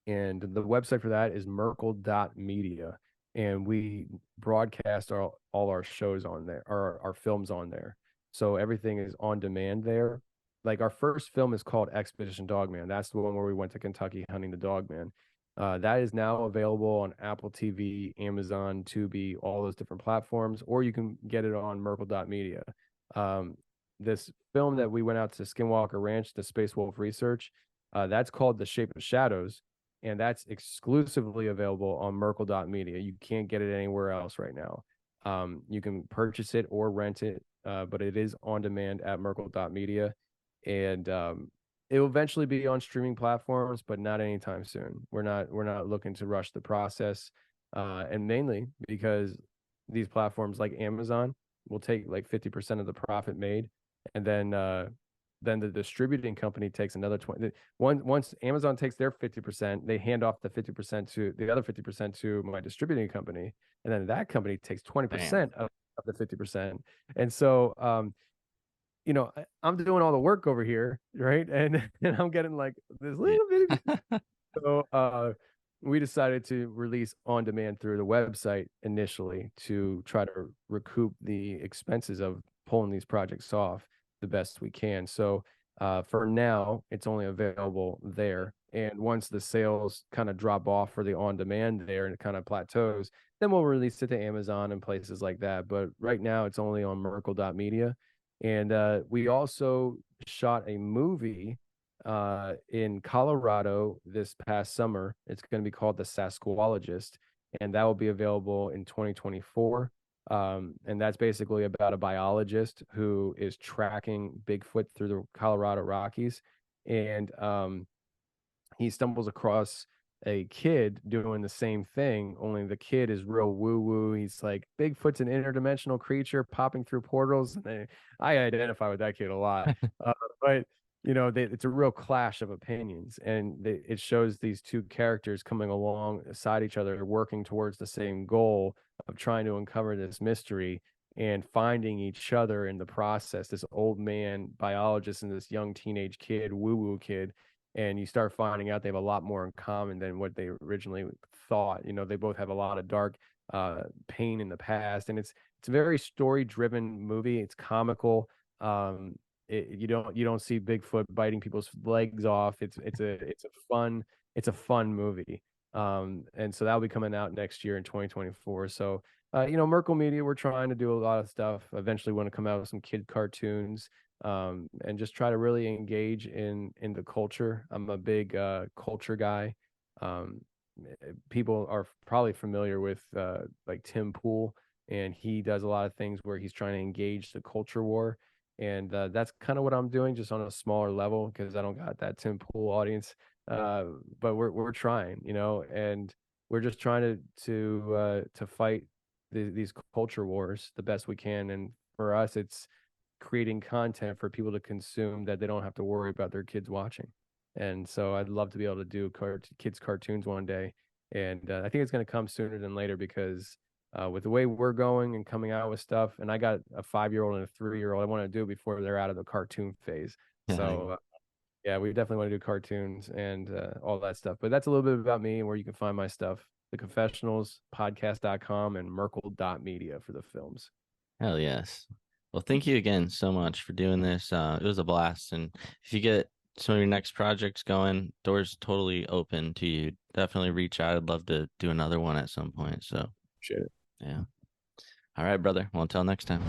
the website for that is merkel.media. And we broadcast all our shows on there, or our films on there. So everything is on demand there. Like our first film is called Expedition Dogman. That's the one where we went to Kentucky hunting the dogman. That is now available on Apple TV, Amazon, Tubi, all those different platforms, or you can get it on merkel.media. This film that we went out to Skinwalker Ranch, the Space Wolf Research, that's called The Shape of Shadows. And that's exclusively available on merkel.media. You can't get it anywhere else right now. You can purchase it or rent it, but it is on demand at merkel.media. And it will eventually be on streaming platforms, but not anytime soon. We're not looking to rush the process. And mainly because these platforms like Amazon will take like 50% of the profit made, and then the distributing company takes another 20. Once Amazon takes their 50%, they hand off the 50% to the other 50% to my distributing company, and then that company takes 20% of the 50%. And so, I'm doing all the work over here, right? And I'm getting like this little bit. So we decided to release on demand through the website initially to try to recoup the expenses of pulling these projects off the best we can. So for now, it's only available there. And once the sales kind of drop off for the on demand there and it kind of plateaus, then we'll release it to Amazon and places like that. But right now, it's only on merkel.media. And we also shot a movie in Colorado this past summer. It's going to be called The Sasquatchologist, and that will be available in 2024. And that's basically about a biologist who is tracking Bigfoot through the Colorado Rockies. And he stumbles across a kid doing the same thing, only the kid is real woo-woo. He's like, Bigfoot's an interdimensional creature popping through portals. And I identify with that kid a lot. But it's a real clash of opinions, and it shows these two characters coming alongside each other, working towards the same goal of trying to uncover this mystery and finding each other in the process. This old man biologist and this young teenage kid, woo-woo kid. And you start finding out they have a lot more in common than what they originally thought. They both have a lot of dark pain in the past, and it's a very story-driven movie. It's comical. You don't see Bigfoot biting people's legs off. It's a fun movie. And so that'll be coming out next year in 2024. So Merkel Media, we're trying to do a lot of stuff. Eventually want to come out with some kid cartoons, and just try to really engage in the culture. I'm a big culture guy. People are probably familiar with like Tim Pool, and he does a lot of things where he's trying to engage the culture war. And that's kind of what I'm doing, just on a smaller level, because I don't got that Tim Pool audience. But we're trying, and we're just trying to fight these culture wars the best we can. And for us, it's creating content for people to consume that they don't have to worry about their kids watching. And so I'd love to be able to do kids cartoons one day. And I think it's going to come sooner than later, because with the way we're going and coming out with stuff, and I got a 5-year-old and a 3-year-old, I want to do it before they're out of the cartoon phase. So yeah, we definitely want to do cartoons and all that stuff. But that's a little bit about me and where you can find my stuff: theconfessionalspodcast.com and merkel.media for the films.
Hell yes. Well, thank you again so much for doing this. It was a blast. And if you get some of your next projects going, doors totally open to you. Definitely reach out. I'd love to do another one at some point. So
Appreciate it.
yeah. All right, brother. Well, until next time.